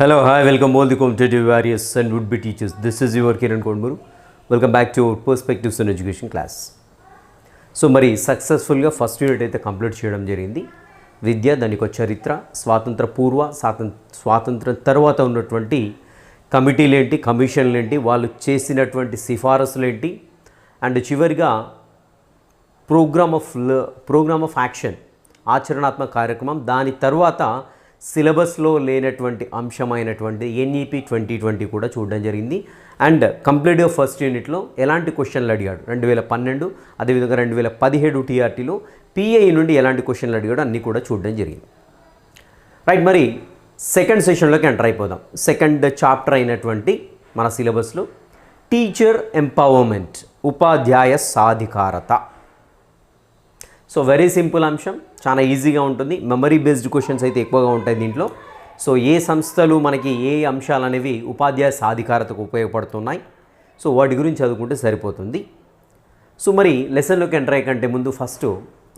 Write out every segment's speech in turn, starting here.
Hello, hi, welcome all the competitive warriors and would-be teachers. This is your Kiran Kondmuru. Welcome back to our Perspectives in Education class. So మరి సక్సెస్ఫుల్గా first unit అయితే complete చేయడం జరిగింది. విద్య, దానికి ఒక చరిత్ర, స్వాతంత్ర పూర్వ, స్వాతంత్రం తర్వాత ఉన్నటువంటి కమిటీలు ఏంటి, కమిషన్లు ఏంటి, వాళ్ళు చేసినటువంటి సిఫారసులు ఏంటి, అండ్ చివరిగా ప్రోగ్రామ్ ఆఫ్ యాక్షన్, ఆచరణాత్మక కార్యక్రమం, దాని తర్వాత సిలబస్లో లేనటువంటి అంశమైనటువంటి ఎన్ఈపి 2020 కూడా చూడడం జరిగింది. అండ్ కంప్లీట్గా ఫస్ట్ యూనిట్లో ఎలాంటి క్వశ్చన్లు అడిగాడు 2012, అదేవిధంగా 2017 టీఆర్టీలో పిఐ నుండి ఎలాంటి క్వశ్చన్లు అడిగాడు అన్నీ కూడా చూడడం జరిగింది. రైట్, మరి సెకండ్ సెషన్లోకి ఎంటర్ అయిపోదాం. సెకండ్ చాప్టర్ అయినటువంటి మన సిలబస్లో టీచర్ ఎంపవర్మెంట్, ఉపాధ్యాయ సాధికారత. సో వెరీ సింపుల్ అంశం, చాలా ఈజీగా ఉంటుంది. మెమరీ బేస్డ్ క్వశ్చన్స్ అయితే ఎక్కువగా ఉంటాయి దీంట్లో. సో ఏ సంస్థలు మనకి ఏ అంశాలు అనేవి ఉపాధ్యాయ సాధికారతకు ఉపయోగపడుతున్నాయి, సో వాటి గురించి చదువుకుంటే సరిపోతుంది. సో మరి లెసన్లోకి ఎంటర్ అయ్యే కంటే ముందు ఫస్ట్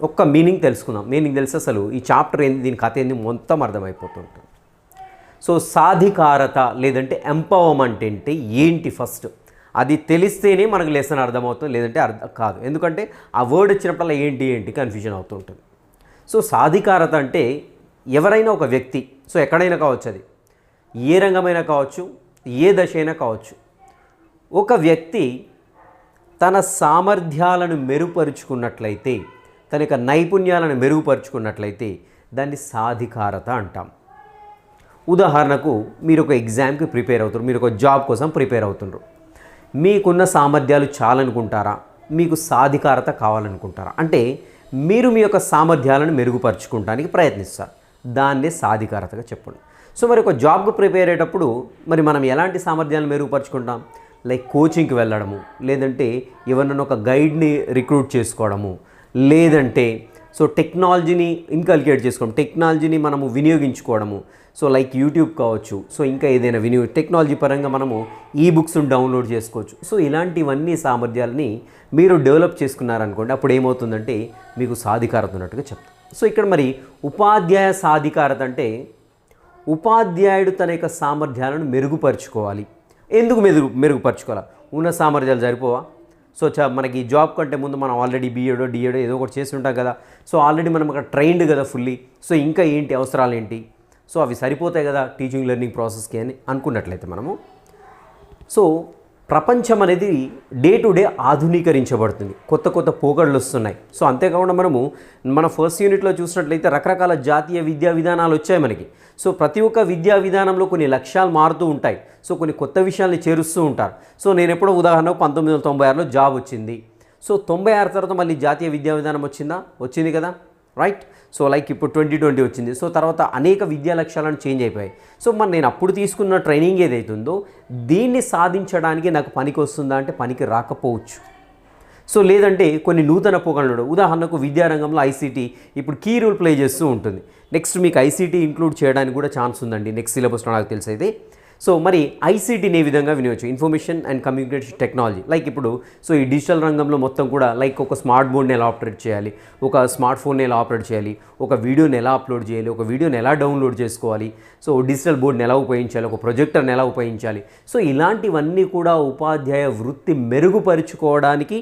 ఒక్క మీనింగ్ తెలుసుకుందాం. మీనింగ్ తెలిసి అసలు ఈ చాప్టర్ ఏంది, దీని కథ ఏంది మొత్తం అర్థమైపోతుంటుంది. సో సాధికారత లేదంటే ఎంపవర్మెంట్ అంటే ఏంటి, ఫస్ట్ అది తెలిస్తేనే మనకు లెసన్ అర్థమవుతుంది, లేదంటే అర్థం కాదు. ఎందుకంటే ఆ వర్డ్ వచ్చినప్పుడల్లా ఏంటి కన్ఫ్యూజన్ అవుతుంటుంది. సో సాధికారత అంటే ఎవరైనా ఒక వ్యక్తి, సో ఎక్కడైనా కావచ్చు, అది ఏ రంగమైనా కావచ్చు, ఏ దశ అయినా కావచ్చు, ఒక వ్యక్తి తన సామర్థ్యాలను మెరుగుపరుచుకున్నట్లయితే, తన యొక్క నైపుణ్యాలను మెరుగుపరుచుకున్నట్లయితే దాన్ని సాధికారత అంటాం. ఉదాహరణకు మీరు ఒక ఎగ్జామ్కి ప్రిపేర్ అవుతారు, మీరు ఒక జాబ్ కోసం ప్రిపేర్ అవుతున్నారు. మీకున్న సామర్థ్యాలు చాలనుకుంటారా, మీకు సాధికారత కావాలనుకుంటారా? అంటే మీరు మీ యొక్క సామర్థ్యాలను మెరుగుపరుచుకోవడానికి ప్రయత్నిస్తారు, దాన్నే సాధికారతగా చెప్పండి. సో మరి ఒక జాబ్కు ప్రిపేర్ అయ్యేటప్పుడు మరి మనం ఎలాంటి సామర్థ్యాలను మెరుగుపరుచుకుంటాం? లైక్ కోచింగ్కి వెళ్ళడము, లేదంటే ఎవరినైనా ఒక గైడ్ని రిక్రూట్ చేసుకోవడము, లేదంటే సో టెక్నాలజీని ఇన్కల్కేట్ చేసుకోవడం, టెక్నాలజీని మనము వినియోగించుకోవడము. సో లైక్ యూట్యూబ్ కావచ్చు, సో ఇంకా ఏదైనా టెక్నాలజీ పరంగా మనము ఈ బుక్స్ని డౌన్లోడ్ చేసుకోవచ్చు. సో ఇలాంటివన్నీ సామర్థ్యాలని మీరు డెవలప్ చేసుకున్నారనుకోండి, అప్పుడు ఏమవుతుందంటే మీకు సాధికారత ఉన్నట్టుగా చెప్తాం. సో ఇక్కడ మరి ఉపాధ్యాయ సాధికారత అంటే ఉపాధ్యాయుడు తన యొక్క సామర్థ్యాలను మెరుగుపరుచుకోవాలి. ఎందుకు మెరుగుపరుచుకోవాలి? ఉన్న సామర్థ్యాలు సరిపోవా? సో మనకి జాబ్ కంటే ముందు మనం ఆల్రెడీ బీఎడో డిఎడో ఏదో ఒకటి చేసి ఉంటాం కదా. సో ఆల్రెడీ మనం అక్కడ ట్రైన్డ్ కదా ఫుల్లీ. సో ఇంకా ఏంటి అవసరాలు ఏంటి, సో అవి సరిపోతాయి కదా టీచింగ్ లెర్నింగ్ ప్రాసెస్కి అని అనుకున్నట్లయితే మనము, సో ప్రపంచం అనేది డే టు డే ఆధునీకరించబడుతుంది, కొత్త కొత్త పోకడలు వస్తున్నాయి. సో అంతేకాకుండా మనము మన ఫస్ట్ యూనిట్లో చూసినట్లయితే రకరకాల జాతీయ విద్యా విధానాలు వచ్చాయి మనకి. సో ప్రతి ఒక్క విద్యా విధానంలో కొన్ని లక్ష్యాలు మారుతూ ఉంటాయి, సో కొన్ని కొత్త విషయాల్ని చేరుస్తూ ఉంటారు. సో నేను ఎప్పుడో ఉదాహరణకు 1996లో జాబ్ వచ్చింది. సో 96 తర్వాత మళ్ళీ జాతీయ విద్యా విధానం వచ్చింది కదా, రైట్. సో లైక్ ఇప్పుడు 2020 వచ్చింది. సో తర్వాత అనేక విద్యా లక్ష్యాలను చేంజ్ అయిపోయాయి. సో మరి నేను అప్పుడు తీసుకున్న ట్రైనింగ్ ఏదైతుందో దీన్ని సాధించడానికి నాకు పనికి వస్తుందా అంటే పనికి రాకపోవచ్చు. సో లేదంటే కొన్ని నూతన పోకడలు, ఉదాహరణకు విద్యారంగంలో ఐసీటీ ఇప్పుడు కీ రోల్ ప్లే చేస్తూ ఉంటుంది. నెక్స్ట్ మీకు ఐసీటీ ఇంక్లూడ్ చేయడానికి కూడా ఛాన్స్ ఉందండి నెక్స్ట్ సిలబస్లో నాకు తెలిసైతే. సో మరి ఐసీటీని ఏ విధంగా వినియోగించు, information and communication technology. Like ఇప్పుడు సో ఈ డిజిటల్ రంగంలో మొత్తం కూడా లైక్ ఒక స్మార్ట్ బోర్డ్ని ఎలా ఆపరేట్ చేయాలి, ఒక స్మార్ట్ ఫోన్ని ఎలా ఆపరేట్ చేయాలి, ఒక వీడియోని ఎలా అప్లోడ్ చేయాలి, ఒక వీడియోని ఎలా డౌన్లోడ్ చేసుకోవాలి, సో డిజిటల్ బోర్డ్ని ఎలా ఉపయోగించాలి, ఒక ప్రొజెక్టర్ని ఎలా ఉపయోగించాలి. సో ఇలాంటివన్నీ కూడా ఉపాధ్యాయ వృత్తి మెరుగుపరుచుకోవడానికి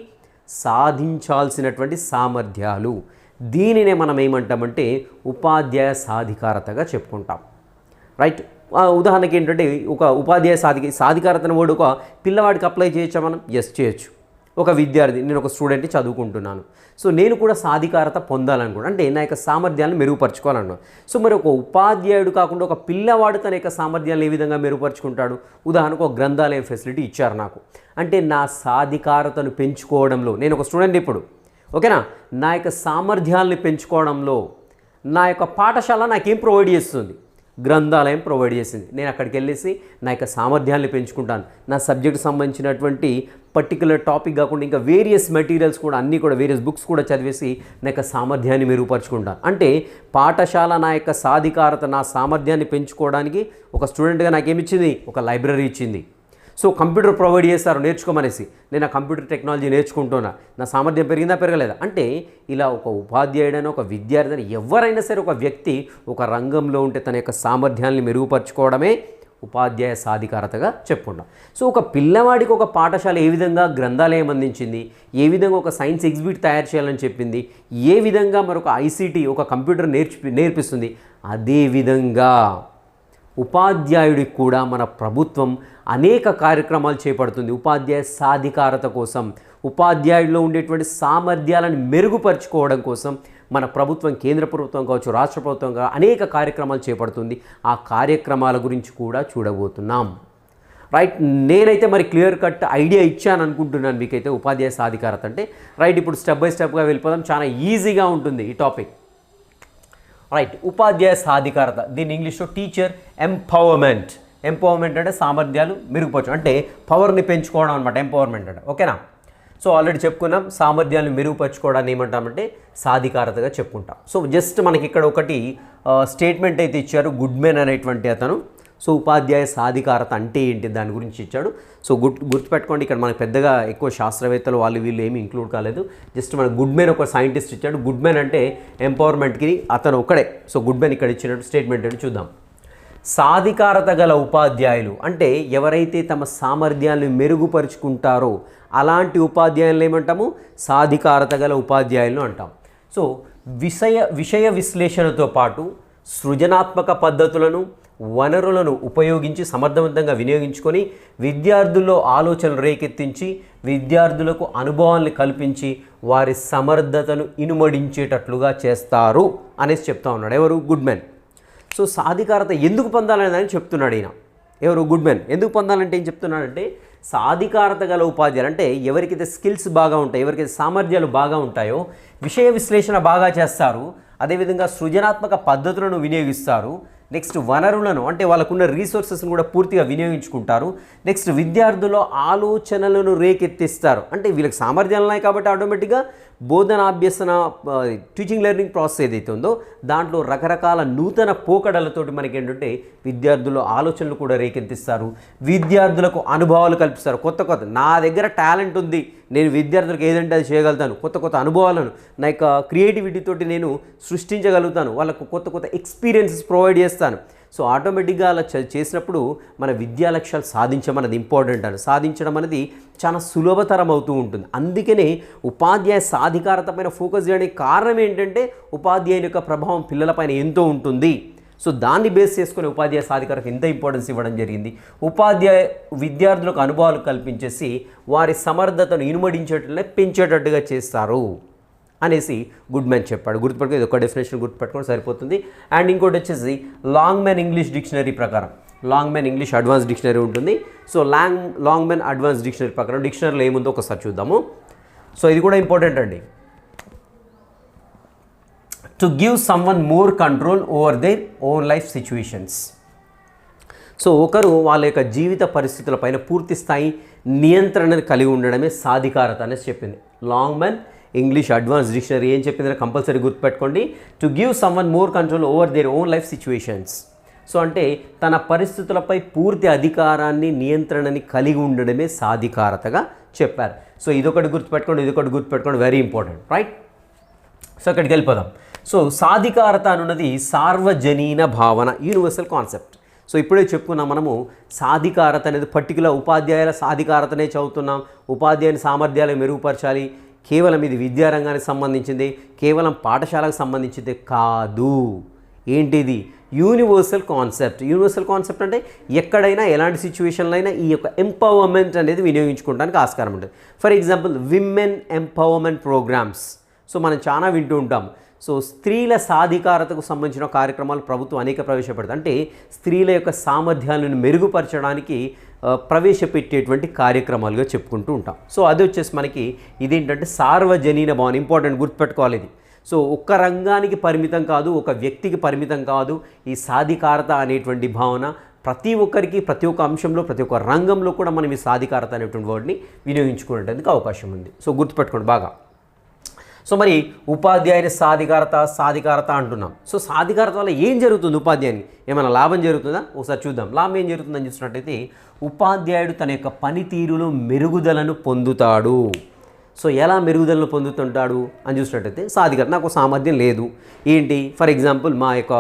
సాధించాల్సినటువంటి సామర్థ్యాలు. దీనినే మనం ఏమంటామంటే ఉపాధ్యాయ సాధికారతగా చెప్పుకుంటాం, రైట్. ఉదాహరణకి ఏంటంటే ఒక ఉపాధ్యాయ సాధికారతను వాడు ఒక పిల్లవాడికి అప్లై చేయొచ్చా మనం? ఎస్, చేయొచ్చు. ఒక విద్యార్థి, నేను ఒక స్టూడెంట్ని చదువుకుంటున్నాను, సో నేను కూడా సాధికారత పొందాలనుకుంటున్నాను, అంటే నా యొక్క సామర్థ్యాలను మెరుగుపరచుకోవాలన్నాను. సో మరి ఒక ఉపాధ్యాయుడు కాకుండా ఒక పిల్లవాడు తన యొక్క సామర్థ్యాలను ఏ విధంగా మెరుగుపరుచుకుంటాడు? ఉదాహరణకు ఒక గ్రంథాలయం ఫెసిలిటీ ఇచ్చారు నాకు, అంటే నా సాధికారతను పెంచుకోవడంలో, నేను ఒక స్టూడెంట్ ఇప్పుడు, ఓకేనా, నా యొక్క సామర్థ్యాలను పెంచుకోవడంలో నా యొక్క పాఠశాల నాకేం ప్రొవైడ్ చేస్తుంది? గ్రంథాలయం ప్రొవైడ్ చేసింది. నేను అక్కడికి వెళ్ళేసి నా యొక్క సామర్థ్యాన్ని పెంచుకుంటాను. నా సబ్జెక్ట్ సంబంధించినటువంటి పర్టికులర్ టాపిక్ కాకుండా ఇంకా వేరియస్ మెటీరియల్స్ కూడా అన్నీ కూడా వేరియస్ బుక్స్ కూడా చదివేసి నా యొక్క సామర్థ్యాన్ని మెరుగుపరుచుకుంటాను. అంటే పాఠశాల నా యొక్క సాధికారత, నా సామర్థ్యాన్ని పెంచుకోవడానికి ఒక స్టూడెంట్గా నాకేమిచ్చింది? ఒక లైబ్రరీ ఇచ్చింది. సో కంప్యూటర్ ప్రొవైడ్ చేస్తారు నేర్చుకోమనేసి, నేను ఆ కంప్యూటర్ టెక్నాలజీ నేర్చుకుంటున్నా, నా సామర్థ్యం పెరిగిందా పెరగలేదా అంటే ఇలా ఒక ఉపాధ్యాయుడైనా ఒక విద్యార్థి ఎవరైనా సరే ఒక వ్యక్తి ఒక రంగంలో ఉంటే తన యొక్క సామర్థ్యాన్ని మెరుగుపరుచుకోవడమే ఉపాధ్యాయ సాధికారతగా చెప్పుకుంటాం. సో ఒక పిల్లవాడికి ఒక పాఠశాల ఏ విధంగా గ్రంథాలయం అందించింది, ఏ విధంగా ఒక సైన్స్ ఎగ్జిబిట్ తయారు చేయాలని చెప్పింది, ఏ విధంగా మరొక ఐసీటీ ఒక కంప్యూటర్ నేర్పిస్తుంది, అదేవిధంగా ఉపాధ్యాయుడికి కూడా మన ప్రభుత్వం అనేక కార్యక్రమాలు చేపడుతుంది. ఉపాధ్యాయ సాధికారత కోసం, ఉపాధ్యాయుడిలో ఉండేటువంటి సామర్థ్యాలను మెరుగుపరుచుకోవడం కోసం మన ప్రభుత్వం, కేంద్ర ప్రభుత్వం కావచ్చు, రాష్ట్ర ప్రభుత్వం కావచ్చు, అనేక కార్యక్రమాలు చేపడుతుంది. ఆ కార్యక్రమాల గురించి కూడా చూడబోతున్నాం. రైట్, నేనైతే మరి క్లియర్ కట్ ఐడియా ఇచ్చాను అనుకుంటున్నాను మీకైతే ఉపాధ్యాయ సాధికారత అంటే. రైట్, ఇప్పుడు స్టెప్ బై స్టెప్గా వెళ్ళిపోదాం, చాలా ఈజీగా ఉంటుంది ఈ టాపిక్. రైట్, ఉపాధ్యాయ సాధికారత, దీని ఇంగ్లీష్లో టీచర్ ఎంపవర్మెంట్. ఎంపవర్మెంట్ అంటే సామర్థ్యాలు మెరుగుపరచడం, అంటే పవర్ని పెంచుకోవడం అనమాట ఎంపవర్మెంట్ అంటే. ఓకేనా? సో ఆల్రెడీ చెప్పుకున్నాం, సామర్థ్యాలను మెరుగుపరచుకోవడాన్ని ఏమంటామంటే సాధికారతగా చెప్పుకుంటాం. సో జస్ట్ మనకి ఇక్కడ ఒకటి స్టేట్మెంట్ అయితే ఇచ్చారు గుడ్మెన్ అనేటువంటి అతను. సో ఉపాధ్యాయ సాధికారత అంటే ఏంటి దాని గురించి ఇచ్చాడు. సో గుర్తుపెట్టుకోండి, ఇక్కడ మనకు పెద్దగా ఎక్కువ శాస్త్రవేత్తలు వాళ్ళు వీళ్ళు ఏమి ఇంక్లూడ్ కాలేదు. జస్ట్ మన గుడ్మెన్ ఒక సైంటిస్ట్ ఇచ్చాడు. గుడ్మెన్ అంటే ఎంపవర్మెంట్కి అతను ఒకడే. సో గుడ్మెన్ ఇక్కడ ఇచ్చినట్టు స్టేట్మెంట్ అంటే చూద్దాం. సాధికారత గల ఉపాధ్యాయులు అంటే ఎవరైతే తమ సామర్థ్యాలను మెరుగుపరుచుకుంటారో అలాంటి ఉపాధ్యాయులను ఏమంటాము? సాధికారత గల ఉపాధ్యాయులను అంటాం. సో విషయ విశ్లేషణతో పాటు సృజనాత్మక పద్ధతులను, వనరులను ఉపయోగించి సమర్థవంతంగా వినియోగించుకొని విద్యార్థుల్లో ఆలోచనలు రేకెత్తించి విద్యార్థులకు అనుభవాన్ని కల్పించి వారి సమర్థతను ఇనుమడించేటట్లుగా చేస్తారు అనేసి చెప్తా ఉన్నాడు. ఎవరు? గుడ్మెన్. సో సాధికారత ఎందుకు పొందాలని చెప్తున్నాడు ఈయన. ఎవరు? గుడ్మెన్. ఎందుకు పొందాలంటే ఏం చెప్తున్నాడంటే సాధికారత గల ఉపాధ్యాయులు అంటే ఎవరికైతే స్కిల్స్ బాగా ఉంటాయో, ఎవరికైతే సామర్థ్యాలు బాగా ఉంటాయో, విషయ విశ్లేషణ బాగా చేస్తారు, అదేవిధంగా సృజనాత్మక పద్ధతులను వినియోగిస్తారు, నెక్స్ట్ వనరులను అంటే వాళ్ళకున్న రీసోర్సెస్ను కూడా పూర్తిగా వినియోగించుకుంటారు, నెక్స్ట్ విద్యార్థుల్లో ఆలోచనలను రేకెత్తిస్తారు. అంటే వీళ్ళకి సామర్థ్యాలు ఉన్నాయి కాబట్టి ఆటోమేటిక్గా బోధనాభ్యసన టీచింగ్ లెర్నింగ్ ప్రాసెస్ ఏదైతే ఉందో దాంట్లో రకరకాల నూతన పోకడలతోటి మనకి ఏంటంటే విద్యార్థుల్లో ఆలోచనలు కూడా రేకెత్తిస్తారు, విద్యార్థులకు అనుభవాలు కల్పిస్తారు. కొత్త నా దగ్గర టాలెంట్ ఉంది, నేను విద్యార్థులకు ఏదంటే అది చేయగలుగుతాను, కొత్త అనుభవాలను నా యొక్క క్రియేటివిటీతోటి నేను సృష్టించగలుగుతాను, వాళ్ళకు కొత్త ఎక్స్పీరియన్సెస్ ప్రొవైడ్ చేస్తాను. సో ఆటోమేటిక్గా అలా చేసినప్పుడు మన విద్యా లక్ష్యాలు సాధించమన్నది ఇంపార్టెంట్ అని, సాధించడం అనేది చాలా సులభతరం అవుతూ ఉంటుంది. అందుకనే ఉపాధ్యాయ సాధికారత పైన ఫోకస్ చేయడానికి కారణం ఏంటంటే ఉపాధ్యాయుని యొక్క ప్రభావం పిల్లలపైన ఎంతో ఉంటుంది. సో దాన్ని బేస్ చేసుకుని ఉపాధ్యాయ సాధికారతకు ఎంత ఇంపార్టెన్స్ ఇవ్వడం జరిగింది. ఉపాధ్యాయ విద్యార్థులకు అనుభవాలు కల్పించేసి వారి సమర్థతను ఇనుమడించేటట్లే పెంచేటట్టుగా చేస్తారు అనేసి గుడ్మెన్ చెప్పాడు. గుర్తుపెట్టుకో, ఇది ఒక డెఫినేషన్ గుర్తుపెట్టుకోవడం సరిపోతుంది. అండ్ ఇంకోటి వచ్చేసి లాంగ్మెన్ ఇంగ్లీష్ డిక్షనరీ ప్రకారం, లాంగ్మెన్ ఇంగ్లీష్ అడ్వాన్స్ డిక్షనరీ ఉంటుంది. సో లాంగ్మెన్ అడ్వాన్స్ డిక్షనరీ ప్రకారం డిక్షనరీలో ఏముందో ఒకసారి చూద్దాము. సో ఇది కూడా ఇంపార్టెంట్ అండి. To give someone more control over their own life situations. So ఒకరు వాళ్ళ యొక్క జీవిత పరిస్థితులపైన పూర్తి స్థాయి నియంత్రణను కలిగి ఉండడమే సాధికారత అనేసి చెప్పింది. లాంగ్మెన్ ఇంగ్లీష్ అడ్వాన్స్ డిక్షనరీ ఏం చెప్పిందని కంపల్సరీ గుర్తుపెట్టుకోండి. To give someone more control over their own life situations. So అంటే తన పరిస్థితులపై పూర్తి అధికారాన్ని, నియంత్రణని కలిగి ఉండడమే సాధికారతగా చెప్పారు. సో ఇదొకటి గుర్తుపెట్టుకోండి, వెరీ ఇంపార్టెంట్. రైట్, సో అక్కడికి వెళ్ళిపోదాం. సో సాధికారత అనున్నది సార్వజనీన భావన, యూనివర్సల్ కాన్సెప్ట్. సో ఇప్పుడే చెప్పుకున్నాం మనము సాధికారత అనేది పర్టికులర్ ఉపాధ్యాయుల సాధికారతనే చదువుతున్నాం. ఉపాధ్యాయుని సామర్థ్యాలు మెరుగుపరచాలి, కేవలం ఇది విద్యారంగానికి సంబంధించింది, కేవలం పాఠశాలకు సంబంధించింది కాదు. ఏంటిది? Universal concept. యూనివర్సల్ కాన్సెప్ట్ అంటే ఎక్కడైనా ఎలాంటి సిచ్యువేషన్లో అయినా ఈ యొక్క ఎంపవర్మెంట్ అనేది వినియోగించుకోవడానికి ఆస్కారం ఉంటుంది. For example women empowerment programmes. So మనం చాలా వింటూ ఉంటాం. సో స్త్రీల సాధికారతకు సంబంధించిన కార్యక్రమాలు ప్రభుత్వం అనేక ప్రవేశపెడుతుంది. అంటే స్త్రీల యొక్క సామర్థ్యాలను మెరుగుపరచడానికి ప్రవేశపెట్టేటువంటి కార్యక్రమాలుగా చెప్పుకుంటూ ఉంటాం. సో అది వచ్చేసి మనకి ఇదేంటంటే సార్వజనీన భావన. ఇంపార్టెంట్, గుర్తుపెట్టుకోవాలి ఇది. సో ఒక్క రంగానికి పరిమితం కాదు, ఒక వ్యక్తికి పరిమితం కాదు. ఈ సాధికారత అనేటువంటి భావన ప్రతి ఒక్కరికి, ప్రతి ఒక్క అంశంలో, ప్రతి ఒక్క రంగంలో కూడా మనం ఈ సాధికారత అనేటువంటి వర్డ్ని వినియోగించుకునేందుకు అవకాశం ఉంది. సో గుర్తుపెట్టుకోండి బాగా. సో మరి ఉపాధ్యాయుని సాధికారత అంటున్నాం. సో సాధికారత వల్ల ఏం జరుగుతుంది? ఉపాధ్యాయునికి ఏమైనా లాభం జరుగుతుందా? ఒకసారి చూద్దాం. లాభం ఏం జరుగుతుందని చూసినట్టయితే ఉపాధ్యాయుడు తన యొక్క పనితీరులో మెరుగుదలను పొందుతాడు. సో ఎలా మెరుగుదలను పొందుతుంటాడు అని చూసినట్టయితే సాధికారత, నాకు సామర్థ్యం లేదు ఏంటి, ఫర్ ఎగ్జాంపుల్ మా యొక్క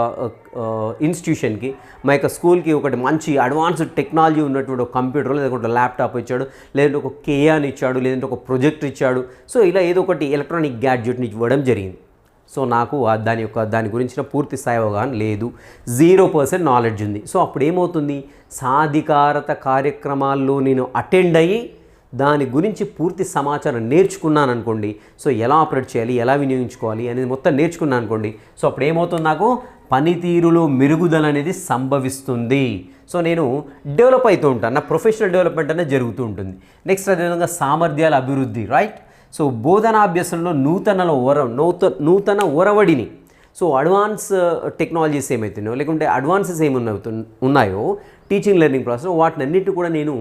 ఇన్స్టిట్యూషన్కి, మా యొక్క స్కూల్కి ఒకటి మంచి అడ్వాన్స్డ్ టెక్నాలజీ ఉన్నటువంటి ఒక కంప్యూటర్, లేదంటే ల్యాప్టాప్ ఇచ్చాడు, లేదంటే ఒక కేయాని ఇచ్చాడు, లేదంటే ఒక ప్రొజెక్టర్ ఇచ్చాడు. సో ఇలా ఏదో ఒకటి ఎలక్ట్రానిక్ గ్యాడ్జెట్ని ఇవ్వడం జరిగింది. సో నాకు దాని గురించిన పూర్తి స్థాయి అవగాహన లేదు, 0% నాలెడ్జ్ ఉంది. సో అప్పుడు ఏమవుతుంది, సాధికారత కార్యక్రమాల్లో నేను అటెండ్ అయ్యి దాని గురించి పూర్తి సమాచారం నేర్చుకున్నాను అనుకోండి. సో ఎలా ఆపరేట్ చేయాలి, ఎలా వినియోగించుకోవాలి అనేది మొత్తం నేర్చుకున్నాను అనుకోండి. సో అప్పుడు ఏమవుతుంది, నాకు పనితీరులో మెరుగుదల అనేది సంభవిస్తుంది. సో నేను డెవలప్ అవుతూ ఉంటాను, నా ప్రొఫెషనల్ డెవలప్మెంట్ అనేది జరుగుతూ ఉంటుంది. నెక్స్ట్ అదేవిధంగా సామర్థ్యాల అభివృద్ధి, రైట్. సో బోధనాభ్యాసంలో నూతన ఒరవడిని, సో అడ్వాన్స్ టెక్నాలజీస్ ఏమవుతున్నాయో, లేకుంటే అడ్వాన్సెస్ ఉన్నాయో టీచింగ్ లెర్నింగ్ ప్రాసెస్, వాటినన్నిటి కూడా నేను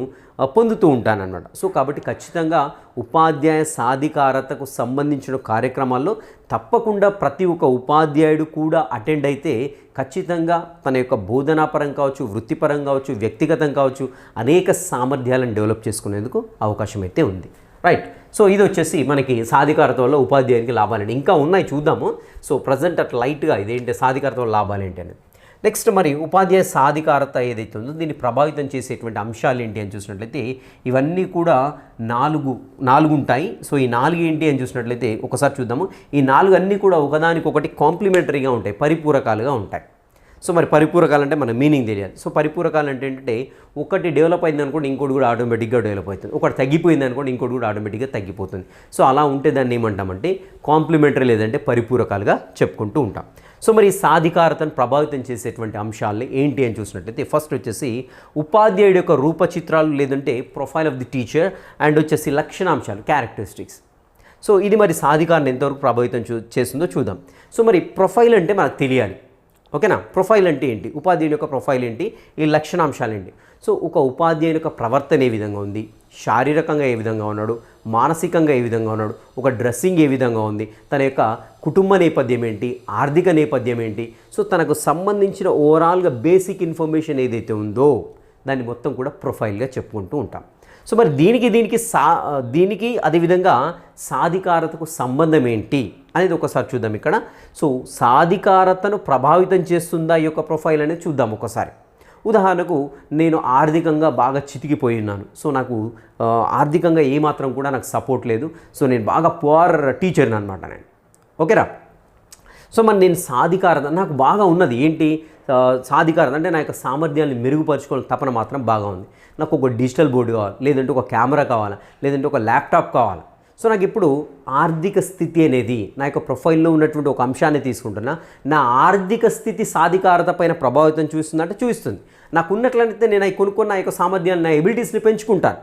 పొందుతూ ఉంటానన్నమాట. సో కాబట్టి ఖచ్చితంగా ఉపాధ్యాయ సాధికారతకు సంబంధించిన కార్యక్రమాల్లో తప్పకుండా ప్రతి ఒక్క ఉపాధ్యాయుడు కూడా అటెండ్ అయితే ఖచ్చితంగా తన యొక్క బోధనాపరం కావచ్చు, వృత్తిపరం కావచ్చు, వ్యక్తిగతం కావచ్చు, అనేక సామర్థ్యాలను డెవలప్ చేసుకునేందుకు అవకాశం అయితే ఉంది, రైట్. సో ఇది వచ్చేసి మనకి సాధికారత వల్ల ఉపాధ్యాయునికి లాభాలండి. ఇంకా ఉన్నాయి, చూద్దాము. సో ప్రజెంట్ అట్లా లైట్గా ఇదేంటి సాధికారత వల్ల లాభాలు ఏంటి అనేది. నెక్స్ట్ మరి ఉపాధ్యాయ సాధికారత ఏదైతే ఉందో దీన్ని ప్రభావితం చేసేటువంటి అంశాలు ఏంటి అని చూసినట్లయితే ఇవన్నీ కూడా నాలుగు ఉంటాయి. సో ఈ 4 ఏంటి అని చూసినట్లయితే ఒకసారి చూద్దాము. ఈ 4 అన్నీ కూడా ఒకదానికొకటి కాంప్లిమెంటరీగా ఉంటాయి, పరిపూరకాలుగా ఉంటాయి. సో మరి పరిపూరకాలు అంటే మన మీనింగ్ తెలియాలి. సో పరిపూరకాలు అంటే ఏంటంటే ఒకటి డెవలప్ అయింది అనుకోండి, ఇంకోటి కూడా ఆటోమేటిక్గా డెవలప్ అవుతుంది. ఒకటి తగ్గిపోయింది అనుకోండి, ఇంకోటి కూడా ఆటోమేటిక్గా తగ్గిపోతుంది. సో అలా ఉంటే దాన్ని ఏమంటామంటే కాంప్లిమెంటరీ లేదంటే పరిపూరకాలుగా చెప్పుకుంటూ ఉంటాం. సో మరి సాధికారతను ప్రభావితం చేసేటువంటి అంశాలని ఏంటి అని చూసినట్లయితే ఫస్ట్ వచ్చేసి ఉపాధ్యాయుడి యొక్క రూపచిత్రాలు, లేదంటే profile of the teacher, and వచ్చేసి లక్షణాంశాలు, క్యారెక్టరిస్టిక్స్. సో ఇది మరి సాధికారణ ఎంతవరకు ప్రభావితం చేస్తుందో చూద్దాం. సో మరి ప్రొఫైల్ అంటే మనకు తెలియాలి, ఓకేనా. ప్రొఫైల్ అంటే ఏంటి, ఉపాధ్యాయుని యొక్క ప్రొఫైల్ ఏంటి, ఈ లక్షణాంశాలు ఏంటి. సో ఒక ఉపాధ్యాయుని యొక్క ప్రవర్తన ఏ విధంగా ఉంది, శారీరకంగా ఏ విధంగా ఉన్నాడు, మానసికంగా ఏ విధంగా ఉన్నాడు, ఒక డ్రెస్సింగ్ ఏ విధంగా ఉంది, తన యొక్క కుటుంబ నేపథ్యం ఏంటి, ఆర్థిక నేపథ్యం ఏంటి. సో తనకు సంబంధించిన ఓవరాల్గా బేసిక్ ఇన్ఫర్మేషన్ ఏదైతే ఉందో దాన్ని మొత్తం కూడా ప్రొఫైల్గా చెప్పుకుంటూ ఉంటాం. సో మరి దీనికి అదేవిధంగా సాధికారతకు సంబంధం ఏంటి అనేది ఒకసారి చూద్దాం ఇక్కడ. సో సాధికారతను ప్రభావితం చేస్తుందా ఈ యొక్క ప్రొఫైల్ అనేది చూద్దాం ఒకసారి. ఉదాహరణకు నేను ఆర్థికంగా బాగా చితికిపోయి ఉన్నాను. సో నాకు ఆర్థికంగా ఏమాత్రం కూడా నాకు సపోర్ట్ లేదు. సో నేను బాగా పువర్ టీచర్ని అనమాట నేను, ఓకేరా. సో మరి నేను సాధికారత నాకు బాగా ఉన్నది ఏంటి, సాధికారత అంటే నా యొక్క సామర్థ్యాన్ని మెరుగుపరచుకోవాలని తపన మాత్రం బాగా ఉంది. నాకు ఒక డిజిటల్ బోర్డు కావాలి, లేదంటే ఒక కెమెరా కావాలా, లేదంటే ఒక ల్యాప్టాప్ కావాలి. సో నాకు ఇప్పుడు ఆర్థిక స్థితి అనేది నా యొక్క ప్రొఫైల్లో ఉన్నటువంటి ఒక అంశాన్ని తీసుకుంటున్నా, నా ఆర్థిక స్థితి సాధికారత పైన ప్రభావితం చూస్తుందంటే చూస్తుంది. నాకు ఉన్నట్లయితే నేను అవి కొనుక్కున్న నా యొక్క సామర్థ్యాన్ని, నా ఎబిలిటీస్ని పెంచుకుంటాను.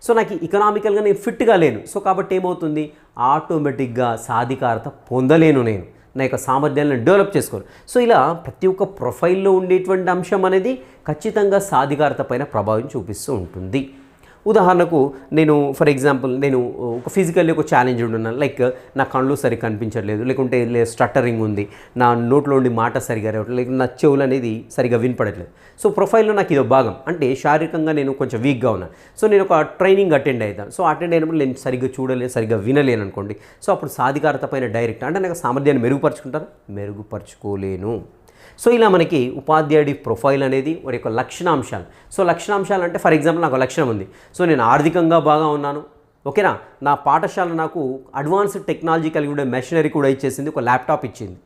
సో నాకు ఎకనామికల్గా నేను ఫిట్గా లేను. సో కాబట్టి ఏమవుతుంది, ఆటోమేటిక్గా సాధికారత పొందలేను, నేను నా యొక్క సామర్థ్యాలను డెవలప్ చేసుకోవాలి. సో ఇలా ప్రతి ఒక్క ప్రొఫైల్లో ఉండేటువంటి అంశం అనేది ఖచ్చితంగా సాధికారత పైన ప్రభావం చూపిస్తూ ఉంటుంది. ఉదాహరణకు నేను ఫర్ ఎగ్జాంపుల్ నేను ఒక ఫిజికల్లీ ఒక ఛాలెంజ్ ఉన్నాను, లైక్ నా కళ్ళు సరిగ్గా కనిపించట్లేదు, లేకుంటే స్టట్టరింగ్ ఉంది, నా నోట్లో ఉండి మాట సరిగా రావట్లేదు, లేక నా చెవులు అనేది సరిగా వినపడట్లేదు. సో ప్రొఫైల్లో నాకు ఇదో భాగం అంటే శారీరకంగా నేను కొంచెం వీక్గా ఉన్నాను. సో నేను ఒక ట్రైనింగ్ అటెండ్ అవుతాను. సో అటెండ్ అయినప్పుడు నేను సరిగ్గా చూడలేను, సరిగ్గా వినలేను అనుకోండి. సో అప్పుడు సాధికారత పైన డైరెక్ట్ అంటే నాకు సామర్థ్యాన్ని మెరుగుపరచుకోలేను. సో ఇలా మనకి ఉపాధ్యాయుడి ప్రొఫైల్ అనేది వారి యొక్క లక్షణాంశాలు. సో లక్షణాంశాలు అంటే ఫర్ ఎగ్జాంపుల్ నాకు లక్షణం ఉంది, సో నేను ఆర్థికంగా బాగా ఉన్నాను, ఓకేనా. నా పాఠశాల నాకు అడ్వాన్స్డ్ టెక్నాలజీ కలిగి ఉండే మెషినరీ కూడా ఇచ్చేసింది, ఒక ల్యాప్టాప్ ఇచ్చింది.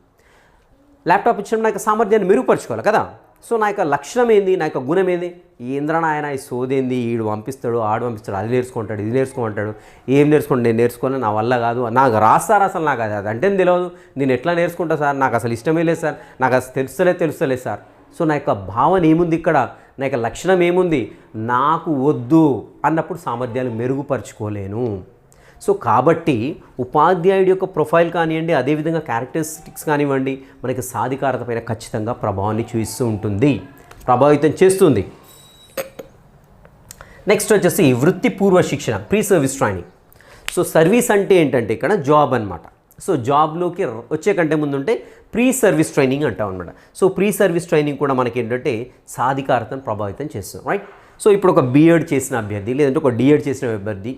ల్యాప్టాప్ ఇచ్చినప్పుడు నా యొక్క సామర్థ్యాన్ని మెరుగుపరచుకోవాలి కదా. సో నా యొక్క లక్షణం ఏంది, నా యొక్క గుణం ఏంది, ఏంద్రన ఆయన ఈ సోదేంది, ఈడు పంపిస్తాడు, ఆడు పంపిస్తాడు, అది నేర్చుకుంటాడు, ఇది నేర్చుకుంటాడు, ఏం నేర్చుకోండి, నేను నేర్చుకోను, నా వల్ల కాదు, నాకు రాస్తారు అసలు, నాకు అది అంటే తెలియదు, నేను ఎట్లా నేర్చుకుంటా సార్, నాకు అసలు ఇష్టమే లేదు సార్, నాకు అసలు తెలుస్తలేదు సార్. సో నా యొక్క భావన ఏముంది ఇక్కడ, నా యొక్క లక్షణం ఏముంది, నాకు వద్దు అన్నప్పుడు సామర్థ్యాలు మెరుగుపరచుకోలేను. సో కాబట్టి ఉపాధ్యాయుడి యొక్క ప్రొఫైల్ కానివ్వండి, అదేవిధంగా క్యారెక్టరిస్టిక్స్ కానివ్వండి, మనకి సాధికారత పైన ఖచ్చితంగా ప్రభావాన్ని చూపిస్తూ ఉంటుంది, ప్రభావితం చేస్తుంది. నెక్స్ట్ వచ్చేసి వృత్తిపూర్వ శిక్షణ, pre service training. So service అంటే ఏంటంటే ఇక్కడ జాబ్ అనమాట. సో జాబ్లోకి వచ్చే కంటే ముందు ఉంటే ప్రీ సర్వీస్ ట్రైనింగ్ అంటాం అనమాట. సో ప్రీ సర్వీస్ ట్రైనింగ్ కూడా మనకి ఏంటంటే సాధికారతను ప్రభావితం చేస్తుంది, రైట్. సో ఇప్పుడు ఒక బీఎడ్ చేసిన అభ్యర్థి, లేదంటే ఒక డిఎడ్ చేసిన అభ్యర్థి,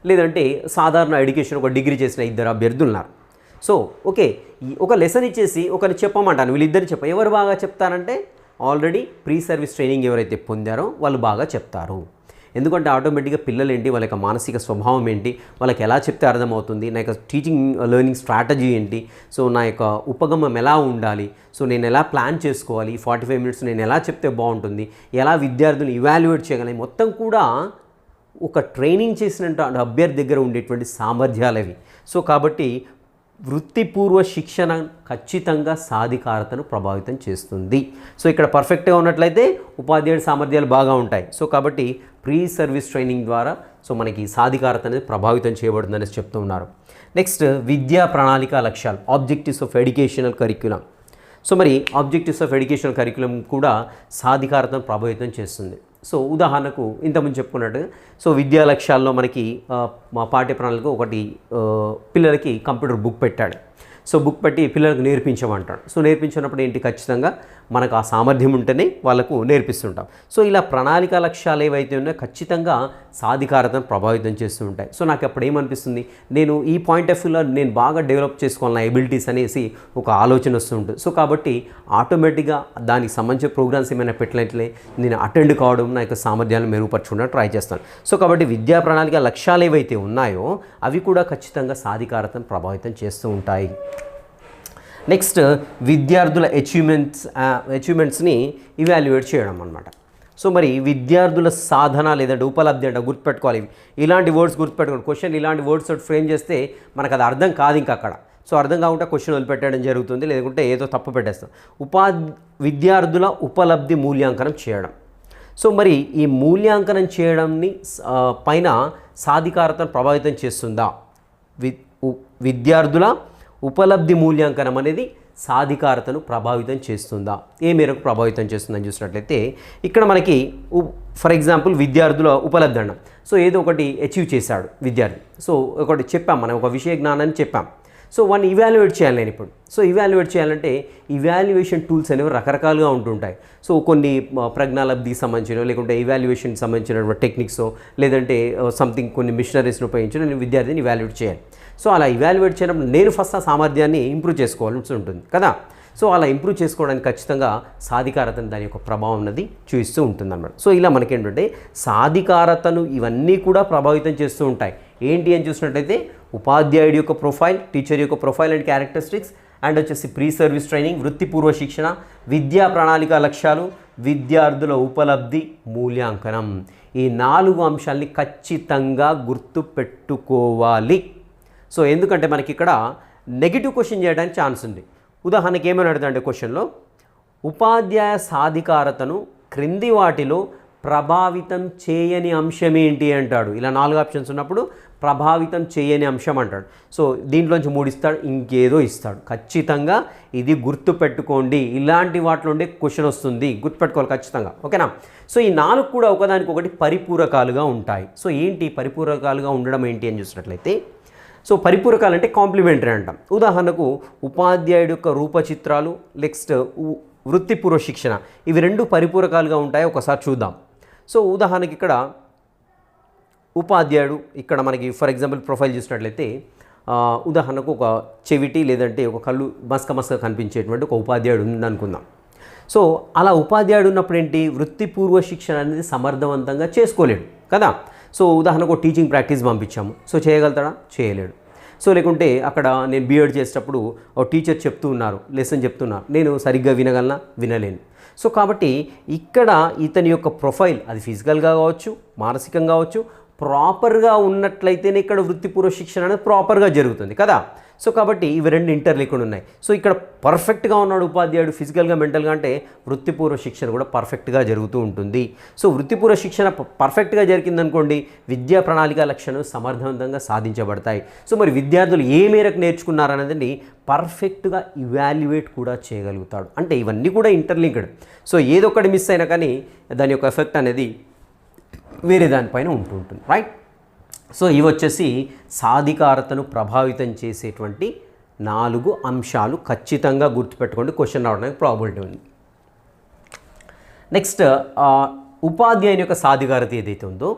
లేదంటే సాధారణ ఎడ్యుకేషన్ ఒక డిగ్రీ చేసిన 2 అభ్యర్థులు ఉన్నారు. సో ఓకే, ఒక లెసన్ ఇచ్చేసి ఒకరిని చెప్పమంటాను, వీళ్ళిద్దరిని ఎవరు బాగా చెప్తారంటే ఆల్రెడీ ప్రీ సర్వీస్ ట్రైనింగ్ ఎవరైతే పొందారో వాళ్ళు బాగా చెప్తారు. ఎందుకంటే ఆటోమేటిక్గా పిల్లలు ఏంటి, వాళ్ళ యొక్క మానసిక స్వభావం ఏంటి, వాళ్ళకి ఎలా చెప్తే అర్థమవుతుంది, నా యొక్క టీచింగ్ లెర్నింగ్ స్ట్రాటజీ ఏంటి, సో నా యొక్క ఉపగమం ఎలా ఉండాలి, సో నేను ఎలా ప్లాన్ చేసుకోవాలి, 45 మినిట్స్ నేను ఎలా చెప్తే బాగుంటుంది, ఎలా విద్యార్థులను ఇవాల్యుయేట్ చేయగలను, మొత్తం కూడా ఒక ట్రైనింగ్ చేసిన అభ్యర్థి దగ్గర ఉండేటువంటి సామర్థ్యాలు అవి. సో కాబట్టి వృత్తిపూర్వ శిక్షణ ఖచ్చితంగా సాధికారతను ప్రభావితం చేస్తుంది. సో ఇక్కడ పర్ఫెక్ట్గా ఉన్నట్లయితే ఉపాధ్యాయుడి సామర్థ్యాలు బాగా ఉంటాయి. సో కాబట్టి ప్రీ సర్వీస్ ట్రైనింగ్ ద్వారా సో మనకి సాధికారత అనేది ప్రభావితం చేయబడుతుందనేసి చెప్తూ ఉన్నారు. నెక్స్ట్ విద్యా ప్రణాళిక లక్ష్యాలు, objectives of educational curriculum. So మరి ఆబ్జెక్టివ్స్ ఆఫ్ ఎడ్యుకేషనల్ కరిక్యులం కూడా సాధికారతను ప్రభావితం చేస్తుంది. సో ఉదాహరణకు ఇంతకుముందు చెప్పుకున్నట్టుగా సో విద్యా లక్ష్యాల్లో మనకి మా పాఠ్య ప్రణాళిక ఒకటి పిల్లలకి కంప్యూటర్ బుక్ పెట్టాడు. సో బుక్ పెట్టి పిల్లలకు నేర్పించమంటాడు. సో నేర్పించినప్పుడు ఏంటి, ఖచ్చితంగా మనకు ఆ సామర్థ్యం ఉంటేనే వాళ్ళకు నేర్పిస్తుంటాం. సో ఇలా ప్రణాళిక లక్ష్యాలు ఏవైతే ఉన్నాయో ఖచ్చితంగా సాధికారతను ప్రభావితం చేస్తూ ఉంటాయి. సో నాకు అప్పుడు ఏమనిపిస్తుంది, నేను ఈ పాయింట్ ఆఫ్ వ్యూలో నేను బాగా డెవలప్ చేసుకోవాలి నా ఎబిలిటీస్ అనేసి ఒక ఆలోచన వస్తూ ఉంటుంది. సో కాబట్టి ఆటోమేటిక్గా దానికి సంబంధించిన ప్రోగ్రామ్స్ ఏమైనా పెట్టినట్లే నేను అటెండ్ కావడం, నా యొక్క సామర్థ్యాలను మెరుగుపరచుకోవడానికి ట్రై చేస్తాను. సో కాబట్టి విద్యా ప్రణాళిక లక్ష్యాలు ఏవైతే ఉన్నాయో అవి కూడా ఖచ్చితంగా సాధికారతను ప్రభావితం చేస్తూ ఉంటాయి. నెక్స్ట్ విద్యార్థుల అచీవ్మెంట్స్ని ఇవాల్యుయేట్ చేయడం అన్నమాట. సో మరి విద్యార్థుల సాధన లేదంటే ఉపలబ్ధి అంటే గుర్తుపెట్టుకోవాలి, ఇలాంటి వర్డ్స్ గుర్తుపెట్టుకోండి. క్వశ్చన్ ఇలాంటి వర్డ్స్ ఫ్రేమ్ చేస్తే మనకు అది అర్థం కాదు ఇంకా అక్కడ. సో అర్థం కాకుండా క్వశ్చన్ వదిలిపెట్టడం జరుగుతుంది, లేకుంటే ఏదో తప్పు పెట్టేస్తాం. విద్యార్థుల ఉపలబ్ధి మూల్యాంకనం చేయడం. సో మరి ఈ మూల్యాంకనం చేయడంని పైన సాధికారతను ప్రభావితం చేస్తుందా? విద్యార్థుల ఉపలబ్ధి మూల్యాంకనం అనేది సాధికారతను ప్రభావితం చేస్తుందా, ఏ మేరకు ప్రభావితం చేస్తుందని చూసినట్లయితే ఇక్కడ మనకి ఫర్ ఎగ్జాంపుల్ విద్యార్థుల ఉపలబ్ధి అన్నాం. సో ఏదో ఒకటి అచీవ్ చేశాడు విద్యార్థి. సో ఒకటి చెప్పాం, మనం ఒక విషయ జ్ఞానాన్ని చెప్పాం. సో వాడిని ఇవాల్యుయేట్ చేయాలి నేను ఇప్పుడు. సో ఇవాల్యుయేట్ చేయాలంటే ఇవాల్యుయేషన్ టూల్స్ అనేవి రకరకాలుగా ఉంటుంటాయి. సో కొన్ని ప్రజ్ఞాలబ్ధికి సంబంధించిన, లేకుంటే ఇవాల్యుయేషన్కి సంబంధించిన టెక్నిక్స్, లేదంటే సంథింగ్ కొన్ని మిషనరీస్ని ఉపయోగించి నేను విద్యార్థిని ఇవాల్యుయేట్ చేయాలి. సో అలా ఇవాల్యుయేట్ చేయడం నేను ఫస్ట్ ఆ సామర్థ్యాన్ని ఇంప్రూవ్ చేసుకోవాల్సి ఉంటుంది కదా. సో అలా ఇంప్రూవ్ చేసుకోవడానికి ఖచ్చితంగా సాధికారతను దాని యొక్క ప్రభావం అనేది చూపిస్తూ ఉంటుందన్నమాట. సో ఇలా మనకేంటంటే సాధికారతను ఇవన్నీ కూడా ప్రభావితం చేస్తూ ఉంటాయి. ఏంటి అని చూసినట్లయితే ఉపాధ్యాయుడి యొక్క ప్రొఫైల్, టీచర్ యొక్క ప్రొఫైల్ అండ్ క్యారెక్టరిస్టిక్స్, అండ్ వచ్చేసి ప్రీ సర్వీస్ ట్రైనింగ్, వృత్తిపూర్వ శిక్షణ, విద్యా ప్రణాళిక లక్ష్యాలు, విద్యార్థుల ఉపలబ్ధి మూల్యాంకనం. ఈ 4 అంశాలని ఖచ్చితంగా గుర్తుపెట్టుకోవాలి. సో ఎందుకంటే మనకి ఇక్కడ నెగిటివ్ క్వశ్చన్ చేయడానికి ఛాన్స్ ఉంది. ఉదాహరణకి ఏమని అడుగుతాడంటే క్వశ్చన్లో ఉపాధ్యాయ సాధికారతను క్రింది వాటిలో ప్రభావితం చేయని అంశం ఏంటి అంటాడు. ఇలా 4 ఆప్షన్స్ ఉన్నప్పుడు ప్రభావితం చేయని అంశం అంటాడు. సో దీంట్లోంచి 3 ఇస్తాడు, ఇంకేదో ఇస్తాడు. ఖచ్చితంగా ఇది గుర్తుపెట్టుకోండి, ఇలాంటి వాటిలో ఉండే క్వశ్చన్ వస్తుంది, గుర్తుపెట్టుకోవాలి ఖచ్చితంగా. ఓకేనా. సో ఈ 4 కూడా ఒకదానికొకటి పరిపూరకాలుగా ఉంటాయి. సో ఏంటి పరిపూరకాలుగా ఉండడం ఏంటి అని చూసినట్లయితే, సో పరిపూరకాలు అంటే కాంప్లిమెంటరీ అంటాం. ఉదాహరణకు ఉపాధ్యాయుడి యొక్క రూపచిత్రాలు, నెక్స్ట్ వృత్తిపూర్వ శిక్షణ, ఇవి 2 పరిపూరకాలుగా ఉంటాయి. ఒకసారి చూద్దాం. సో ఉదాహరణకి ఇక్కడ ఉపాధ్యాయుడు, ఇక్కడ మనకి ఫర్ ఎగ్జాంపుల్ ప్రొఫైల్ చూసినట్లయితే ఉదాహరణకు ఒక చెవిటి లేదంటే ఒక కళ్ళు మస్క కనిపించేటువంటి ఒక ఉపాధ్యాయుడు ఉందనుకుందాం. సో అలా ఉపాధ్యాయుడు ఉన్నప్పుడు ఏంటి, వృత్తిపూర్వ శిక్షణ అనేది సమర్థవంతంగా చేసుకోలేడు కదా. సో ఉదాహరణకు టీచింగ్ ప్రాక్టీస్ పంపించాము, సో చేయగలుగుతాడా, చేయలేడు. సో లేకుంటే అక్కడ నేను బీఎడ్ చేసేటప్పుడు ఒక టీచర్ చెప్తూ ఉన్నారు, లెసన్ చెప్తున్నారు, నేను సరిగ్గా వినగలనా, వినలేను. సో కాబట్టి ఇక్కడ ఇతని యొక్క ప్రొఫైల్ అది ఫిజికల్గా కావచ్చు, మానసికంగా కావచ్చు, ప్రాపర్గా ఉన్నట్లయితేనే ఇక్కడ వృత్తిపూర్వ శిక్షణ అనేది ప్రాపర్గా జరుగుతుంది కదా. సో కాబట్టి ఇవి 2 ఇంటర్లింక్డ్ ఉన్నాయి. సో ఇక్కడ పర్ఫెక్ట్గా ఉన్నాడు ఉపాధ్యాయుడు ఫిజికల్గా, మెంటల్గా, అంటే వృత్తిపూర్వ శిక్షణ కూడా పర్ఫెక్ట్గా జరుగుతూ ఉంటుంది. సో వృత్తిపూర్వ శిక్షణ పర్ఫెక్ట్గా జరిగిందనుకోండి, విద్యా ప్రణాళిక లక్ష్యాలు సమర్థవంతంగా సాధించబడతాయి. సో మరి విద్యార్థులు ఏ మేరకు నేర్చుకున్నారనేది పర్ఫెక్ట్గా ఇవాల్యుయేట్ కూడా చేయగలుగుతాడు. అంటే ఇవన్నీ కూడా ఇంటర్లింక్డ్. సో ఏదో ఒకటి మిస్ అయినా కానీ దాని యొక్క ఎఫెక్ట్ అనేది వేరే దానిపైన ఉంటుంది, రైట్. సో ఇవి వచ్చేసి సాధికారతను ప్రభావితం చేసేటువంటి 4 అంశాలు. ఖచ్చితంగా గుర్తుపెట్టుకోండి, క్వశ్చన్ రావడానికి ప్రాబిలిటీ ఉంది. నెక్స్ట్ ఉపాధ్యాయుని యొక్క సాధికారత ఏదైతే ఉందో,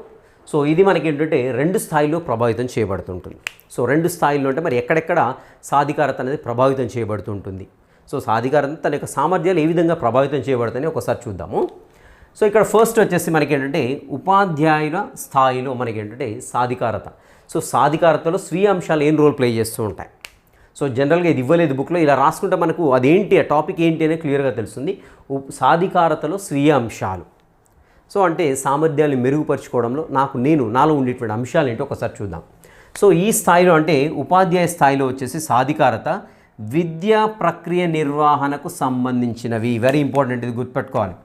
సో ఇది మనకి ఏంటంటే 2 స్థాయిలో ప్రభావితం చేయబడుతుంటుంది. సో 2 స్థాయిల్లో అంటే మరి ఎక్కడెక్కడ సాధికారత అనేది ప్రభావితం చేయబడుతుంటుంది. సో సాధికారత తన యొక్క సామర్థ్యాలు ఏ విధంగా ప్రభావితం చేయబడుతాయని ఒకసారి చూద్దాము. సో ఇక్కడ ఫస్ట్ వచ్చేసి మనకి ఏంటంటే ఉపాధ్యాయుల స్థాయిలో మనకి ఏంటంటే సాధికారత. సో సాధికారతలో స్వీయ అంశాలు ఏం రోల్ ప్లే చేస్తూ ఉంటాయి. సో జనరల్గా ఇది ఇవ్వలేదు బుక్లో, ఇలా రాసుకుంటే మనకు అదేంటి, ఆ టాపిక్ ఏంటి అనేది క్లియర్గా తెలుస్తుంది. సాధికారతలో స్వీయ అంశాలు, సో అంటే సామర్థ్యాన్ని మెరుగుపరుచుకోవడంలో నాలో ఉండేటువంటి అంశాలు ఏంటో ఒకసారి చూద్దాం. సో ఈ స్థాయిలో అంటే ఉపాధ్యాయ స్థాయిలో వచ్చేసి సాధికారత విద్యా ప్రక్రియ నిర్వహణకు సంబంధించినవి. వెరీ ఇంపార్టెంట్, ఇది గుర్తుపెట్టుకోవాలి.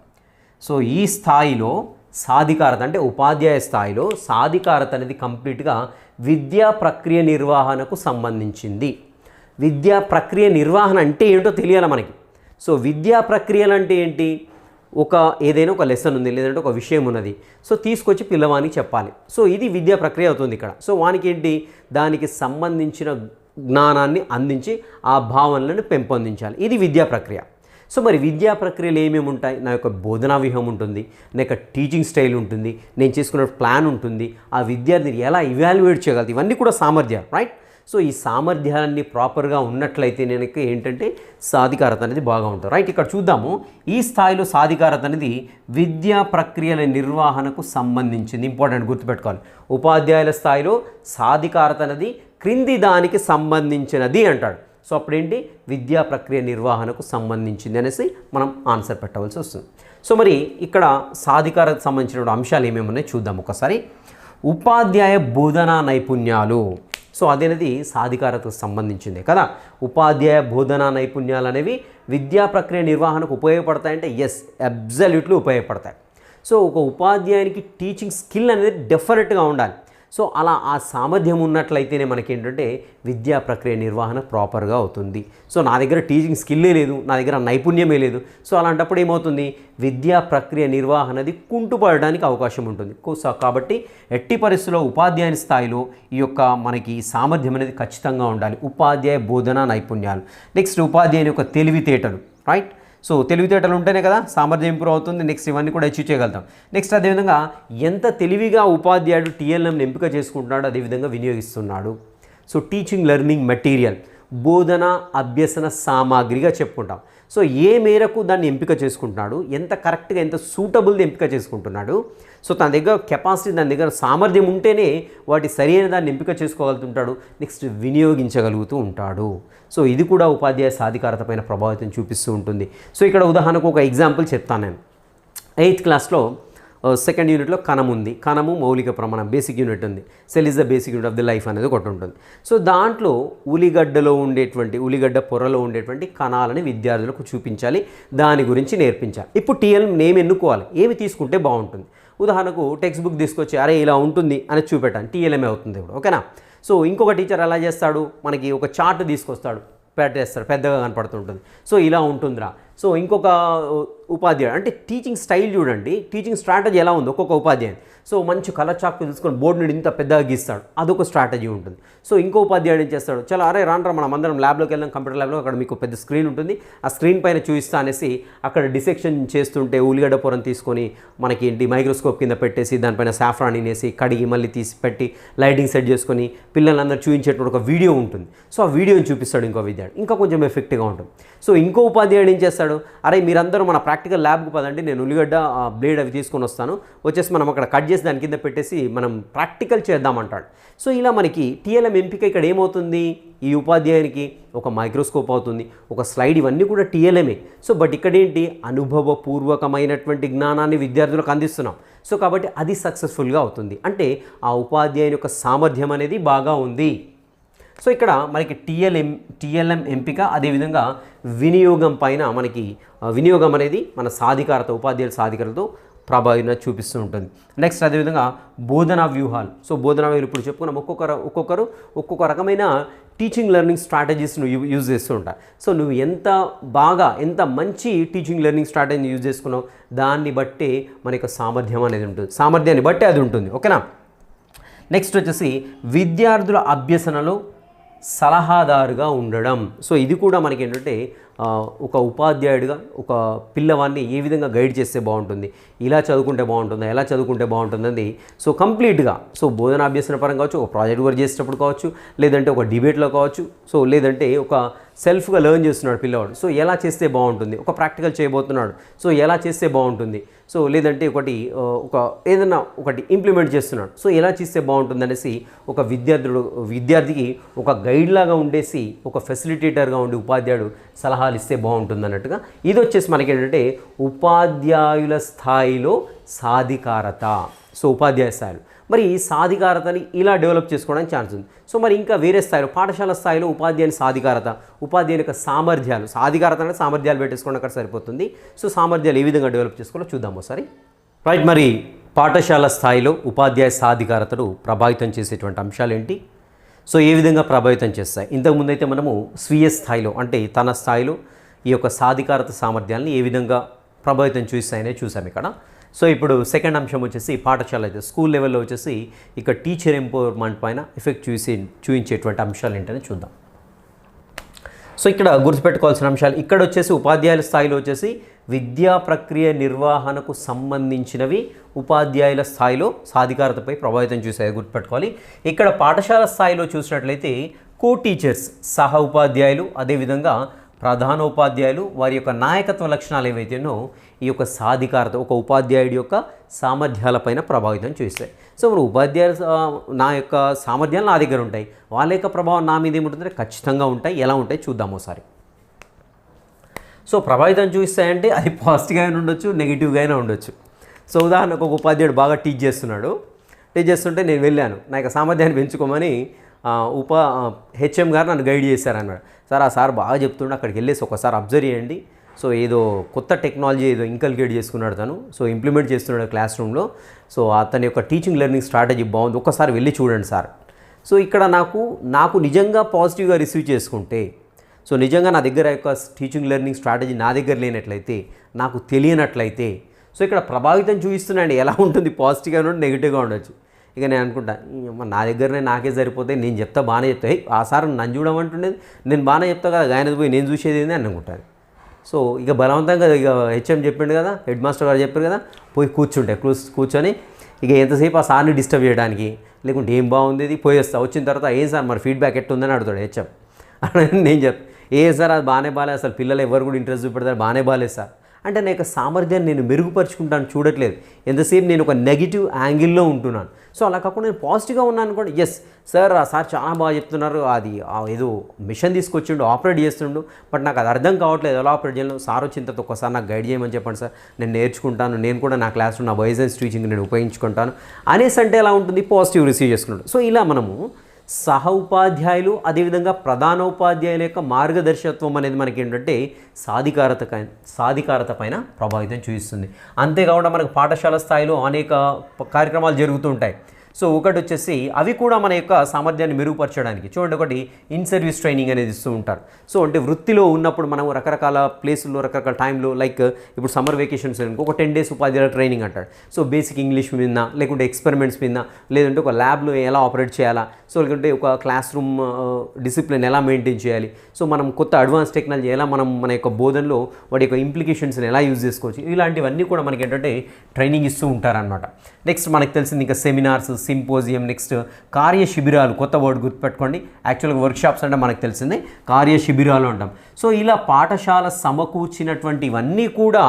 సో ఈ స్థాయిలో సాధికారత అంటే ఉపాధ్యాయ స్థాయిలో సాధికారత అనేది కంప్లీట్గా విద్యా ప్రక్రియ నిర్వహణకు సంబంధించింది. విద్యా ప్రక్రియ నిర్వహణ అంటే ఏంటో తెలియాలి మనకి. సో విద్యా ప్రక్రియలు అంటే ఏంటి, ఏదైనా ఒక లెసన్ ఉంది, లేదంటే ఒక విషయం ఉన్నది, సో తీసుకొచ్చి పిల్లవానికి చెప్పాలి. సో ఇది విద్యా ప్రక్రియ అవుతుంది ఇక్కడ. సో వానికి ఏంటి, దానికి సంబంధించిన జ్ఞానాన్ని అందించి ఆ భావనలను పెంపొందించాలి. ఇది విద్యా ప్రక్రియ. సో మరి విద్యా ప్రక్రియలు ఏమేమి ఉంటాయి, నా యొక్క బోధనా వ్యూహం ఉంటుంది, నా యొక్క టీచింగ్ స్టైల్ ఉంటుంది, నేను చేసుకున్న ప్లాన్ ఉంటుంది, ఆ విద్యార్థిని ఎలా ఇవాల్యుయేట్ చేయగలుగుతాయి, ఇవన్నీ కూడా సామర్థ్యాలు, రైట్. సో ఈ సామర్థ్యాలన్నీ ప్రాపర్గా ఉన్నట్లయితే నేను ఏంటంటే సాధికారత అనేది బాగా ఉంటుంది, రైట్. ఇక్కడ చూద్దాము, ఈ స్థాయిలో సాధికారత అనేది విద్యా ప్రక్రియల నిర్వహణకు సంబంధించింది. ఇంపార్టెంట్, గుర్తుపెట్టుకోవాలి. ఉపాధ్యాయుల స్థాయిలో సాధికారత అనేది క్రింది దానికి సంబంధించినది అంటాడు. సో అప్పుడేంటి, విద్యా ప్రక్రియ నిర్వహణకు సంబంధించింది అనేసి మనం ఆన్సర్ పెట్టవలసి వస్తుంది. సో మరి ఇక్కడ సాధికారతకు సంబంధించిన అంశాలు ఏమేమి ఉన్నాయో చూద్దాం ఒకసారి. ఉపాధ్యాయ బోధనా నైపుణ్యాలు, సో అదేనది సాధికారతకు సంబంధించిందే కదా. ఉపాధ్యాయ బోధనా నైపుణ్యాలు అనేవి విద్యా ప్రక్రియ నిర్వహణకు ఉపయోగపడతాయంటే ఎస్, అబ్జల్యూట్లీ ఉపయోగపడతాయి. సో ఒక ఉపాధ్యాయునికి టీచింగ్ స్కిల్ అనేది డెఫినెట్గా ఉండాలి. సో అలా ఆ సామర్థ్యం ఉన్నట్లయితేనే మనకి ఏంటంటే విద్యా ప్రక్రియ నిర్వహణ ప్రాపర్గా అవుతుంది. సో నా దగ్గర టీచింగ్ స్కిల్లే లేదు, నా దగ్గర నైపుణ్యమే లేదు, సో అలాంటప్పుడు ఏమవుతుంది, విద్యా ప్రక్రియ నిర్వహణది కుంటుపడడానికి అవకాశం ఉంటుంది. కాబట్టి ఎట్టి పరిస్థితుల్లో ఉపాధ్యాయుని స్థాయిలో ఈ యొక్క మనకి సామర్థ్యం అనేది ఖచ్చితంగా ఉండాలి. ఉపాధ్యాయ బోధనా నైపుణ్యాలు. నెక్స్ట్ ఉపాధ్యాయుని యొక్క తెలివితేటలు, రైట్. సో తెలివితేటలు ఉంటేనే కదా సామర్థ్యం ఇంప్రూవ్ అవుతుంది. నెక్స్ట్ ఇవన్నీ కూడా అచీవ్ చేయగలుగుతాం. నెక్స్ట్ అదేవిధంగా ఎంత తెలివిగా ఉపాధ్యాయుడు టీఎల్ఎంని ఎంపిక చేసుకుంటున్నాడు, అదేవిధంగా వినియోగిస్తున్నాడు. సో టీచింగ్ లెర్నింగ్ మెటీరియల్, బోధన అభ్యసన సామాగ్రిగా చెప్పుకుంటాం. సో ఏ మేరకు దాన్ని ఎంపిక చేసుకుంటున్నాడు, ఎంత కరెక్ట్గా ఎంత సూటబుల్ది ఎంపిక చేసుకుంటున్నాడు. సో తన దగ్గర కెపాసిటీ, దాని దగ్గర సామర్థ్యం ఉంటేనే వాటి సరైన దాన్ని ఎంపిక చేసుకోగలుగుతుంటాడు. నెక్స్ట్ వినియోగించగలుగుతూ ఉంటాడు. సో ఇది కూడా ఉపాధ్యాయ సాధికారత పైన ప్రభావితం చూపిస్తూ ఉంటుంది. సో ఇక్కడ ఉదాహరణకు ఒక ఎగ్జాంపుల్ చెప్తాను నేను. 8th క్లాస్లో సెకండ్ యూనిట్లో కణం ఉంది. కణము మౌలిక ప్రమాణం, బేసిక్ యూనిట్ ఉంది. Cell is the basic unit of the life అనేది ఒకటి ఉంటుంది. సో దాంట్లో ఉల్లిగడ్డ పొరలో ఉండేటువంటి కణాలని విద్యార్థులకు చూపించాలి, దాని గురించి నేర్పించాలి. ఇప్పుడు టీఎల్ఎం నేమ్ ఎన్నుకోవాలి, ఏమి తీసుకుంటే బాగుంటుంది. ఉదాహరణకు టెక్స్ట్ బుక్ తీసుకొచ్చి అరే ఇలా ఉంటుంది అని చూపెట్టాను, టీఎల్ఎంఏ అవుతుంది ఇప్పుడు, ఓకేనా. సో ఇంకొక టీచర్ ఎలా చేస్తాడు, మనకి ఒక చార్ట్ తీసుకొస్తాడు, పెట్టేస్తాడు, పెద్దగా కనపడుతుంటుంది. సో ఇలా ఉంటుందిరా. సో ఇంకొక ఉపాధ్యాయుడు అంటే టీచింగ్ స్టైల్ చూడండి, టీచింగ్ స్ట్రాటజీ ఎలా ఉంది ఒక్కొక్క ఉపాధ్యాయుడు. సో మంచి కలర్ చాక్ తీసుకొని బోర్డు నుండి ఇంత పెద్దగా గీస్తాడు, అదొక స్ట్రాటజీ ఉంటుంది. సో ఇంకో ఉపాధ్యాయుడు ఏం చేస్తాడు, చాలా అరే రాండ్రా మనం అందరం ల్యాబ్లోకి వెళ్దాం, కంప్యూటర్ ల్యాబ్లో, అక్కడ మీకు పెద్ద స్క్రీన్ ఉంటుంది, ఆ స్క్రీన్ పైన చూపిస్తా అనేసి అక్కడ డిసెక్షన్ చేస్తుంటే ఉల్లిగడ్డ పొరను తీసుకొని మనకి ఏంటి మైక్రోస్కోప్ కింద పెట్టేసి దానిపైన సాఫ్రాన్ వేసి కడిగి మళ్ళీ తీసి పెట్టి లైటింగ్ సెట్ చేసుకొని పిల్లలందరూ చూపించేటువంటి ఒక వీడియో ఉంటుంది. సో ఆ వీడియోని చూపిస్తాడు ఇంకో విద్యార్థి, ఇంకా కొంచెం ఎఫెక్ట్గా ఉంటుంది. సో ఇంకో ఉపాధ్యాయుడు ఏం చేస్తాడు, అరే మీరందరూ మన ప్రాక్టికల్ ల్యాబ్కి పదండి, నేను ఉల్లిగడ్డ బ్లేడ్ అవి తీసుకొని వస్తాను, వచ్చేసి మనం అక్కడ కట్ చేసి దాని కింద పెట్టేసి మనం ప్రాక్టికల్ చేద్దామంటాడు. సో ఇలా మనకి టీఎల్ఎం ఎంపిక ఇక్కడ ఏమవుతుంది, ఈ ఉపాధ్యాయునికి ఒక మైక్రోస్కోప్ అవుతుంది, ఒక స్లైడ్, ఇవన్నీ కూడా టీఎల్ఎంఏ. సో బట్ ఇక్కడ ఏంటి, అనుభవపూర్వకమైనటువంటి జ్ఞానాన్ని విద్యార్థులకు అందిస్తున్నాం. సో కాబట్టి అది సక్సెస్ఫుల్గా అవుతుంది, అంటే ఆ ఉపాధ్యాయుని యొక్క సామర్థ్యం అనేది బాగా ఉంది. సో ఇక్కడ మనకి టీఎల్ఎం ఎంపిక, అదేవిధంగా వినియోగం పైన మనకి వినియోగం అనేది మన సాధికారత, ఉపాధ్యాయుల సాధికారతతో ప్రభావం చూపిస్తూ ఉంటుంది. నెక్స్ట్ అదేవిధంగా బోధనా వ్యూహాలు. సో బోధనా వ్యూహాలు ఇప్పుడు చెప్పుకున్నాం, ఒక్కొక్కరు ఒక్కొక్క రకమైన టీచింగ్ లెర్నింగ్ స్ట్రాటజీస్ను యూజ్ చేస్తూ ఉంటారు. సో నువ్వు ఎంత మంచి టీచింగ్ లెర్నింగ్ స్ట్రాటజీని యూజ్ చేసుకున్నావు, దాన్ని బట్టే మన యొక్క సామర్థ్యం అనేది ఉంటుంది, సామర్థ్యాన్ని బట్టే అది ఉంటుంది, ఓకేనా. నెక్స్ట్ వచ్చేసి విద్యార్థుల అభ్యసనలో సలహాదారుగా ఉండడం. సో ఇది కూడా మనకి ఏంటంటే ఒక ఉపాధ్యాయుడిగా ఒక పిల్లవాడిని ఏ విధంగా గైడ్ చేస్తే బాగుంటుంది, ఇలా చదువుకుంటే బాగుంటుందా, ఎలా చదువుకుంటే బాగుంటుందని సో కంప్లీట్గా సో బోధన అభ్యసన పరంగా కావచ్చు, ఒక ప్రాజెక్ట్ వర్క్ చేసేటప్పుడు కావచ్చు, లేదంటే ఒక డిబేట్లో కావచ్చు, సో లేదంటే ఒక సెల్ఫ్గా లెర్న్ చేస్తున్నాడు పిల్లవాడు, సో ఎలా చేస్తే బాగుంటుంది, ఒక ప్రాక్టికల్ చేయబోతున్నాడు, సో ఎలా చేస్తే బాగుంటుంది, సో లేదంటే ఒక ఏదైనా ఒకటి ఇంప్లిమెంట్ చేస్తున్నాడు, సో ఎలా చేస్తే బాగుంటుంది అనేసి ఒక విద్యార్థికి ఒక గైడ్ లాగా ఉండేసి ఒక ఫెసిలిటేటర్గా ఉండి ఉపాధ్యాయుడు సలహాలు ఇస్తే బాగుంటుంది అన్నట్టుగా ఇది వచ్చేసి మనకి ఏంటంటే ఉపాధ్యాయుల స్థాయిలో సాధికారత. సో ఉపాధ్యాయ స్థాయిలో మరి ఈ సాధికారతని ఇలా డెవలప్ చేసుకోవడానికి ఛాన్స్ ఉంది. సో మరి ఇంకా వేరే స్థాయిలో పాఠశాల స్థాయిలో ఉపాధ్యాయుని సాధికారత, ఉపాధ్యాయుని యొక్క సామర్థ్యాలు, సాధికారత అంటే సామర్థ్యాలు పెట్టేసుకోవడం అక్కడ సరిపోతుంది. సో సామర్థ్యాలు ఏ విధంగా డెవలప్ చేసుకోవాలో చూద్దాం ఒకసారి. రైట్, మరి పాఠశాల స్థాయిలో ఉపాధ్యాయ సాధికారతను ప్రభావితం చేసేటువంటి అంశాలు ఏంటి, సో ఏ విధంగా ప్రభావితం చేస్తాయి? ఇంతకుముందు అయితే మనము స్వీయ స్థాయిలో అంటే తన స్థాయిలో ఈ యొక్క సాధికారత సామర్థ్యాలను ఏ విధంగా ప్రభావితం చూస్తాయనే చూసాం ఇక్కడ. సో ఇప్పుడు సెకండ్ అంశం వచ్చేసి పాఠశాల అయితే స్కూల్ లెవెల్లో వచ్చేసి ఇక టీచర్ ఎంపవర్మెంట్ పైన ఎఫెక్ట్ చూపించేటువంటి అంశాలు ఏంటనే చూద్దాం. సో ఇక్కడ గుర్తుపెట్టుకోవాల్సిన అంశాలు ఇక్కడ వచ్చేసి ఉపాధ్యాయుల స్థాయిలో వచ్చేసి విద్యా ప్రక్రియ నిర్వహణకు సంబంధించినవి ఉపాధ్యాయుల స్థాయిలో సాధికారతపై ప్రభావితం చూసాయి, గుర్తుపెట్టుకోవాలి. ఇక్కడ పాఠశాల స్థాయిలో చూసినట్లయితే కో టీచర్స్ సహ ఉపాధ్యాయులు, అదేవిధంగా ప్రధానోపాధ్యాయులు వారి యొక్క నాయకత్వ లక్షణాలు ఏవైతేనో ఈ యొక్క సాధికారత ఒక ఉపాధ్యాయుడి యొక్క సామర్థ్యాలపైన ప్రభావితం చూస్తాయి. సో మరి ఉపాధ్యాయులు నా యొక్క సామర్థ్యాలు నా దగ్గర ఉంటాయి, వాళ్ళ యొక్క ప్రభావం నా మీద ఏముంటుందంటే ఖచ్చితంగా ఉంటాయి. ఎలా ఉంటాయి చూద్దాం ఒకసారి. సో ప్రభావితం చూపిస్తాయంటే అది పాజిటివ్గా అయినా ఉండొచ్చు, నెగిటివ్గా అయినా ఉండొచ్చు. సో ఉదాహరణకు ఒక ఉపాధ్యాయుడు బాగా టీచ్ చేస్తుంటే నేను వెళ్ళాను, నా యొక్క సామర్థ్యాన్ని పెంచుకోమని హెచ్ఎం గారు నన్ను గైడ్ చేశారన్నాడు. సార్ ఆ సార్ బాగా చెప్తుండే, అక్కడికి వెళ్ళేసి ఒకసారి అబ్జర్వ్ చేయండి, సో ఏదో కొత్త టెక్నాలజీ ఏదో ఇంకల్కేట్ చేసుకున్నాడు తను, సో ఇంప్లిమెంట్ చేస్తున్నాడు క్లాస్ రూమ్లో, సో అతని యొక్క టీచింగ్ లెర్నింగ్ స్ట్రాటజీ బాగుంది, ఒక్కసారి వెళ్ళి చూడండి సార్. సో ఇక్కడ నాకు నిజంగా పాజిటివ్గా రిసీవ్ చేసుకుంటే, సో నిజంగా నా దగ్గర యొక్క టీచింగ్ లెర్నింగ్ స్ట్రాటజీ నా దగ్గర లేనట్లయితే, నాకు తెలియనట్లయితే, సో ఇక్కడ ప్రభావితం చూపిస్తున్నాండి. ఎలా ఉంటుంది, పాజిటివ్గా ఉండదు, నెగిటివ్గా ఉండొచ్చు. ఇక నేను అనుకుంటా నా దగ్గరనే నాకే సరిపోతే, నేను చెప్తా బాగానే చెప్తా, ఆ సార్ నన్ను చూడమంటుండేది, నేను బాగానే చెప్తా కదా, ఆయన పోయి నేను చూసేది ఏంది అని అనుకుంటాను. సో ఇక బలవంతంగా ఇక హెచ్ఎం చెప్పిండు కదా, హెడ్ మాస్టర్ గారు చెప్పారు కదా, పోయి కూర్చొని ఇక ఎంతసేపు ఆ సార్ని డిస్టర్బ్ చేయడానికి, లేకుంటే ఏం బాగుంది ఇది పోయేస్తా, వచ్చిన తర్వాత ఏం సార్ మరి ఫీడ్బ్యాక్ ఎట్టుందని అడుగుతాడు హెచ్ఎం. నేను ఏం సార్ అది బాగానే బాగాలేదు, అసలు పిల్లలు ఎవరు కూడా ఇంట్రెస్ట్ చూపెడతారు, బాగానే బాగాలేదు సార్ అంటే నా యొక్క సామర్థ్యాన్ని నేను మెరుగుపరుచుకుంటాను చూడట్లేదు, ఎంతసేపు నేను ఒక నెగిటివ్ యాంగిల్లో ఉంటున్నాను. సో అలా కాకుండా నేను పాజిటివ్గా ఉన్నాను అనుకోండి, ఎస్ సార్ ఆ సార్ చాలా బాగా చెప్తున్నారు, అది ఏదో మిషన్ తీసుకొచ్చిండు ఆపరేట్ చేస్తుండు, బట్ నాకు అది అర్థం కావట్లేదు ఎలా ఆపరేట్ చేయను, సార్ వచ్చిన తర్వాత ఒక్కసారి నాకు గైడ్ చేయమని చెప్పండి సార్, నేను నేర్చుకుంటాను, నేను కూడా నా క్లాస్లో నా వైజెన్స్ టీచింగ్ నేను ఉపయోగించుకుంటాను అనేసి అంటే ఎలా ఉంటుంది, పాజిటివ్ రిసీవ్ చేసుకుంటాడు. సో ఇలా మనము సహ ఉపాధ్యాయులు అదేవిధంగా ప్రధానోపాధ్యాయుల యొక్క మార్గదర్శకత్వం అనేది మనకి ఏంటంటే సాధికారత పైన ప్రభావితం చూపిస్తుంది. అంతేకాకుండా మనకు పాఠశాల స్థాయిలో అనేక కార్యక్రమాలు జరుగుతూ ఉంటాయి. సో ఒకటి వచ్చేసి అవి కూడా మన యొక్క సామర్థ్యాన్ని మెరుగుపరచడానికి చూడండి, ఒకటి ఇన్ సర్వీస్ ట్రైనింగ్ అనేది ఇస్తూ ఉంటారు. సో అంటే వృత్తిలో ఉన్నప్పుడు మనం రకరకాల ప్లేసుల్లో రకరకాల టైంలో లైక్ ఇప్పుడు సమ్మర్ వెకేషన్స్ ఒక 10 days ఉపాధ్యాయుల ట్రైనింగ్ అంటాడు. సో బేసిక్ ఇంగ్లీష్ మీద, లేకుంటే ఎక్స్పెరిమెంట్స్ మీద, లేదంటే ఒక ల్యాబ్లో ఎలా ఆపరేట్ చేయాలా, సో లేకుంటే ఒక క్లాస్ రూమ్ డిసిప్లిన్ ఎలా మెయింటైన్ చేయాలి, సో మనం కొత్త అడ్వాన్స్ టెక్నాలజీ ఎలా మనం మన యొక్క బోధనలో వాటి యొక్క ఇంప్లికేషన్స్ని ఎలా యూజ్ చేసుకోవచ్చు, ఇలాంటివన్నీ కూడా మనకి ఏంటంటే ట్రైనింగ్ ఇస్తూ ఉంటారనమాట. నెక్స్ట్ మనకు తెలిసింది ఇంకా సెమినార్స్, సింపోజియం, నెక్స్ట్ కార్య శిబిరాలు, కొత్త వర్డ్ గుర్తుపెట్టుకోండి, యాక్చువల్గా వర్క్షాప్స్ అంటే మనకు తెలిసిందే కార్య శిబిరాలు అంటాం. సో ఇలా పాఠశాల సమకూర్చినటువంటి ఇవన్నీ కూడా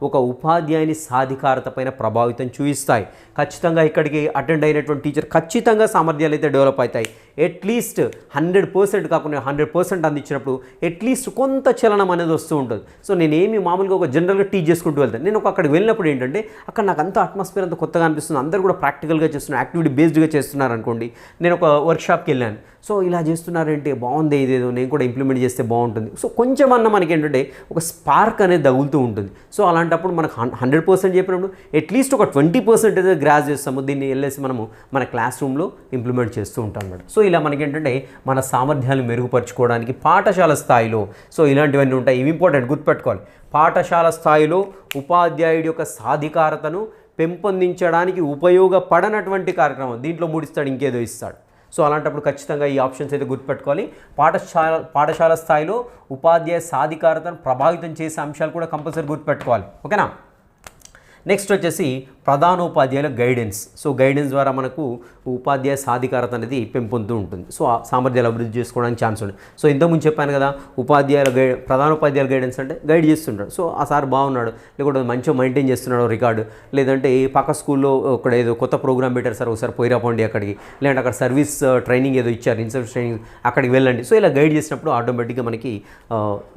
ఒక ఉపాధ్యాయుని సాధికారత పైన ప్రభావితం చూపిస్తాయి. ఖచ్చితంగా ఇక్కడికి అటెండ్ అయినటువంటి టీచర్ ఖచ్చితంగా సామర్థ్యాలు అయితే డెవలప్ అవుతాయి. అట్లీస్ట్ 100% కాకుండా 100% అందించినప్పుడు అట్లీస్ట్ కొంత చలనం అనేది వస్తూ ఉంటుంది. సో నేనేమి మామూలుగా ఒక జనరల్గా టీచ్ చేసుకుంటూ వెళ్తాను, నేను అక్కడికి వెళ్ళినప్పుడు ఏంటంటే అక్కడ నాకు అంత అట్మాస్ఫియర్ అంత కొత్తగా అనిపిస్తుంది, అందరూ కూడా ప్రాక్టికల్గా చేస్తున్నారు, యాక్టివిటీ బేస్డ్గా చేస్తున్నారు అనుకోండి. నేను ఒక వర్క్షాప్కి వెళ్ళాను, సో ఇలా చేస్తున్నారంటే బాగుంది, ఇదేదో నేను కూడా ఇంప్లిమెంట్ చేస్తే బాగుంటుంది. సో కొంచెం అన్న మనకి ఏంటంటే ఒక స్పార్క్ అనేది తగులుతూ ఉంటుంది. సో అలాంటప్పుడు మనకు 100% చెప్పినప్పుడు అట్లీస్ట్ ఒక 20% అయితే గ్రాస్ చేస్తాము, దీన్ని వెళ్ళేసి మనము మన క్లాస్ రూమ్లో ఇంప్లిమెంట్ చేస్తూ ఉంటాం అన్నమాట. సో ఇలా మనకి ఏంటంటే మన సామర్థ్యాలు మెరుగుపరచుకోవడానికి పాఠశాల స్థాయిలో సో ఇలాంటివన్నీ ఉంటాయి. ఇవి ఇంపార్టెంట్ గుర్తుపెట్టుకోవాలి. పాఠశాల స్థాయిలో ఉపాధ్యాయుడి యొక్క సాధికారతను పెంపొందించడానికి ఉపయోగపడనటువంటి కార్యక్రమం దీంట్లో ముడిస్తాడు, ఇంకేదో ఇస్తాడు. సో అలాంటప్పుడు ఖచ్చితంగా ఈ ఆప్షన్స్ అయితే గుర్తుపెట్టుకోవాలి. పాఠశాల స్థాయిలో ఉపాధ్యాయ సాధికారతను ప్రభావితం చేసే అంశాలు కూడా కంపల్సరీ గుర్తుపెట్టుకోవాలి. ఓకేనా. నెక్స్ట్ వచ్చేసి ప్రధానోపాధ్యాయుల గైడెన్స్. సో గైడెన్స్ ద్వారా మనకు ఉపాధ్యాయ సాధికారత అనేది పెంపొందుతూ ఉంటుంది. సో ఆ సామర్థ్యాలు అభివృద్ధి చేసుకోవడానికి ఛాన్స్ ఉంది. సో ఇంతకుముందు చెప్పాను కదా, ప్రధానోపాధ్యాయుల గైడెన్స్ అంటే గైడ్ చేస్తుంటాడు. సో ఆ సార్ బాగున్నాడు, లేకపోతే మంచిగా మెయింటైన్ చేస్తున్నాడు రికార్డు, లేదంటే పక్క స్కూల్లో ఒక ఏదో కొత్త ప్రోగ్రామ్ పెట్టారు సార్, ఒకసారి పోయిరాపోండి అక్కడికి, లేదంటే అక్కడ సర్వీస్ ట్రైనింగ్ ఏదో ఇచ్చారు, ఇన్సర్వీస్ ట్రైనింగ్, అక్కడికి వెళ్ళండి. సో ఇలా గైడ్ చేసినప్పుడు ఆటోమేటిక్గా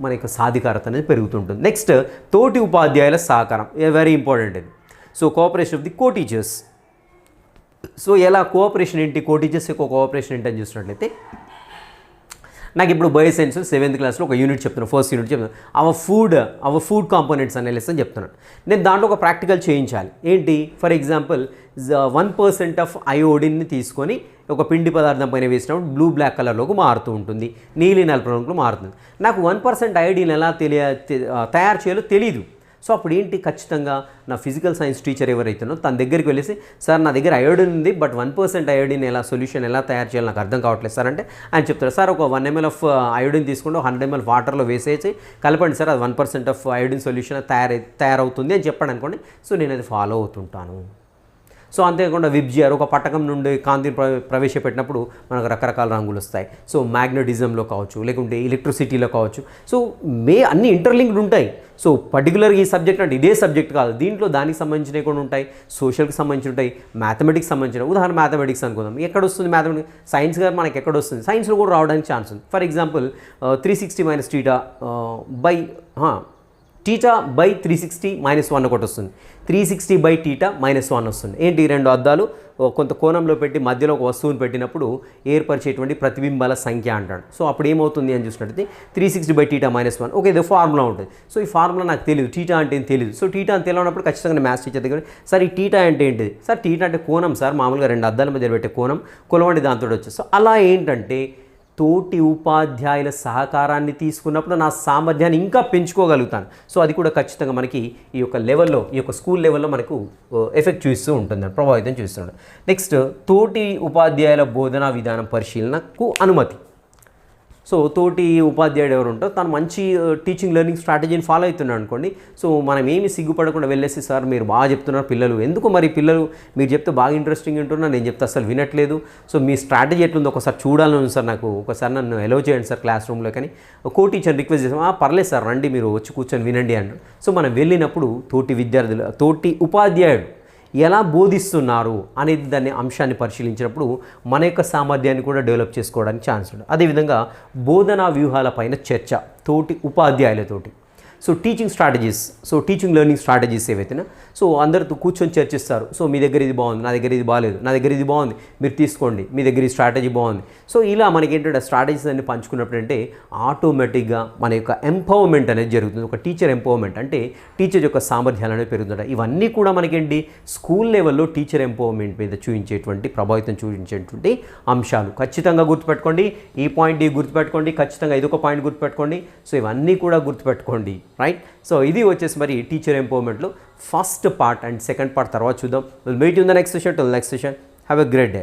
మన యొక్క సాధికారత అనేది పెరుగుతుంటుంది. నెక్స్ట్ తోటి ఉపాధ్యాయుల సహకారం, వెరీ ఇంపార్టెంట్ ఇది. So cooperation of the co teachers. So ఎలా కోఆపరేషన్ ఏంటి, కో టీచర్స్ యొక్క కోఆపరేషన్ ఏంటి అని చూసినట్లయితే, నాకు ఇప్పుడు బయోసైన్స్ 7th క్లాస్లో ఒక యూనిట్ చెప్తున్నాను, ఫస్ట్ యూనిట్ చెప్తున్నాను, అవర్ ఫుడ్ కాంపోనెంట్స్ అనే లెసన్ చెప్తున్నాను. నేను దాంట్లో ఒక ప్రాక్టికల్ చేయించాలి. ఏంటి, ఫర్ ఎగ్జాంపుల్ 1% ఆఫ్ అయోడిన్ని తీసుకొని ఒక పిండి పదార్థం పైన వేసినప్పుడు బ్లూ బ్లాక్ కలర్లోకి మారుతూ ఉంటుంది, నీలి నలుపు రంగులో మారుతుంది. నాకు 1% అయోడిన్ ఎలా తయారు చేయాలో తెలీదు. సో అప్పుడు ఏంటి, ఖచ్చితంగా నా ఫిజికల్ సైన్స్ టీచర్ ఎవరైతేనో తన దగ్గరికి వెళ్ళేసి, సార్ నా దగ్గర అయోడిన్ ఉంది, బట్ 1% అయోడిన్ సొల్యూషన్ ఎలా తయారు చేయాలి నాకు అర్థం కావట్లేదు సార్ అంటే, ఆయన చెప్తారు, సార్ ఒక 1 ml ఆఫ్ అయోడిన్ తీసుకుంటే 100 ml వాటర్లో వేసేసి కలపండి సార్, అది 1% ఆఫ్ అయోడిన్ సొల్యూషన్ తయారవుతుంది అని చెప్పాడు అనుకోండి. సో నేను అది ఫాలో అవుతుంటాను. సో అంతేకాకుండా విబ్జిఆర్ ఒక పట్టకం నుండి కాంతిని ప్రవేశపెట్టినప్పుడు మనకు రకరకాల రంగులు వస్తాయి. సో మ్యాగ్నెటిజంలో కావచ్చు, లేకుంటే ఎలక్ట్రిసిటీలో కావచ్చు. సో అన్ని ఇంటర్లింక్డ్ ఉంటాయి. సో పర్టికులర్గా ఈ సబ్జెక్ట్ అంటే ఇదే సబ్జెక్ట్ కాదు, దీంట్లో దానికి సంబంధించినవి కూడా ఉంటాయి, సోషల్కి సంబంధించి ఉంటాయి, మ్యాథమెటిక్స్ సంబంధించిన. ఉదాహరణ మ్యాథమెటిక్స్ అనుకుందాం, ఎక్కడ వస్తుంది మ్యాథమెటిక్స్, సైన్స్ గారు మనకి ఎక్కడ వస్తుంది, సైన్స్లో కూడా రావడానికి ఛాన్స్ ఉంది. ఫర్ ఎగ్జాంపుల్ 360 - θ బై θ బై 360 - 1 ఒకటి వస్తుంది, 360 బై θ -1 వస్తుంది. ఏంటి, 2 అద్దాలు కొంత కోణంలో పెట్టి మధ్యలో ఒక వస్తువుని పెట్టినప్పుడు ఏర్పరిచేటువంటి ప్రతిబింబాల సంఖ్య అంటాడు. సో అప్పుడు ఏమవుతుంది అని చూసినట్టయితే 360 బై θ -1. ఓకే, ఇది ఫార్ములా ఉంటుంది. సో ఈ ఫార్ములా నాకు తెలియదు, θ అంటే ఏం తెలియదు. సో θ అని తెలియనప్పుడు ఖచ్చితంగా మ్యాథ్స్ టీచర్ దగ్గర, సార్ ఈ θ అంటే ఏంటిది, సార్ θ అంటే కోణం సార్, మామూలుగా 2 అద్దాల మధ్య పెట్టే కోణం, కొలవండి దాంతో వచ్చేది. సో అలా ఏంటంటే తోటి ఉపాధ్యాయుల సహకారాన్ని తీసుకున్నప్పుడు నా సామర్థ్యాన్ని ఇంకా పెంచుకోగలుగుతాను. సో అది కూడా ఖచ్చితంగా మనకి ఈ యొక్క లెవెల్లో, ఈ యొక్క స్కూల్ లెవెల్లో మనకు ఎఫెక్ట్ చూస్తూ ఉంటుంది, ప్రభావితం చూస్తున్నాడు. నెక్స్ట్ తోటి ఉపాధ్యాయుల బోధనా విధానం పరిశీలనకు అనుమతి. సో తోటి ఉపాధ్యాయుడు ఎవరు ఉంటారో తను మంచి టీచింగ్ లెర్నింగ్ స్ట్రాటజీని ఫాలో అవుతున్నాడు అనుకోండి. సో మనం ఏమి సిగ్గుపడకుండా వెళ్ళేసి, సార్ మీరు బాగా చెప్తున్నారు, పిల్లలు ఎందుకు మరి పిల్లలు మీరు చెప్తే బాగా ఇంట్రెస్టింగ్ ఉంటున్నారు, నేను చెప్తే అసలు వినట్లేదు, సో మీ స్ట్రాటజీ ఎట్లుందో ఒకసారి చూడాలని ఉంది సార్, నాకు ఒకసారి నన్ను ఎలో చేయండి సార్ క్లాస్ రూమ్లో. కానీ కో టీచర్ రిక్వెస్ట్ చేసాం, పర్లేదు సార్ రండి మీరు వచ్చి కూర్చొని వినండి అంటారు. సో మనం వెళ్ళినప్పుడు తోటి ఉపాధ్యాయుడు ఎలా బోధిస్తున్నారు అనేది దాన్ని అంశాన్ని పరిశీలించినప్పుడు మన యొక్క సామర్థ్యాన్ని కూడా డెవలప్ చేసుకోవడానికి ఛాన్స్ ఉంటుంది. అదేవిధంగా బోధనా వ్యూహాలపైన చర్చ తోటి ఉపాధ్యాయులతోటి. So teaching strategies, so teaching learning strategies ఏవైతేనా, సో అందరితో కూర్చొని చర్చిస్తారు. సో మీ దగ్గర ఇది బాగుంది, నా దగ్గర ఇది బాగాలేదు, నా దగ్గర ఇది బాగుంది, మీరు తీసుకోండి, మీ దగ్గర ఈ స్ట్రాటజీ బాగుంది. సో ఇలా మనకి ఏంటంటే స్ట్రాటజీస్ అన్ని పంచుకున్నప్పుడు అంటే ఆటోమేటిక్గా మన యొక్క ఎంపవర్మెంట్ అనేది జరుగుతుంది. ఒక టీచర్ ఎంపవర్మెంట్ అంటే టీచర్ యొక్క సామర్థ్యాలు అనేవి పెరుగుతుంటాయి. ఇవన్నీ కూడా మనకేంటి స్కూల్ లెవెల్లో టీచర్ ఎంపవర్మెంట్ మీద ప్రభావితం చూపించేటువంటి అంశాలు. ఖచ్చితంగా గుర్తుపెట్టుకోండి, ఈ పాయింట్ గుర్తుపెట్టుకోండి, ఖచ్చితంగా ఇదొక పాయింట్ గుర్తుపెట్టుకోండి. సో ఇవన్నీ కూడా గుర్తుపెట్టుకోండి, రైట్. సో ఇది వచ్చేసి మరి టీచర్ ఎంపవర్మెంట్లో first part and second part తర్వాత చూద్దాం. Will meet you in the next session. Till next session, have a great day.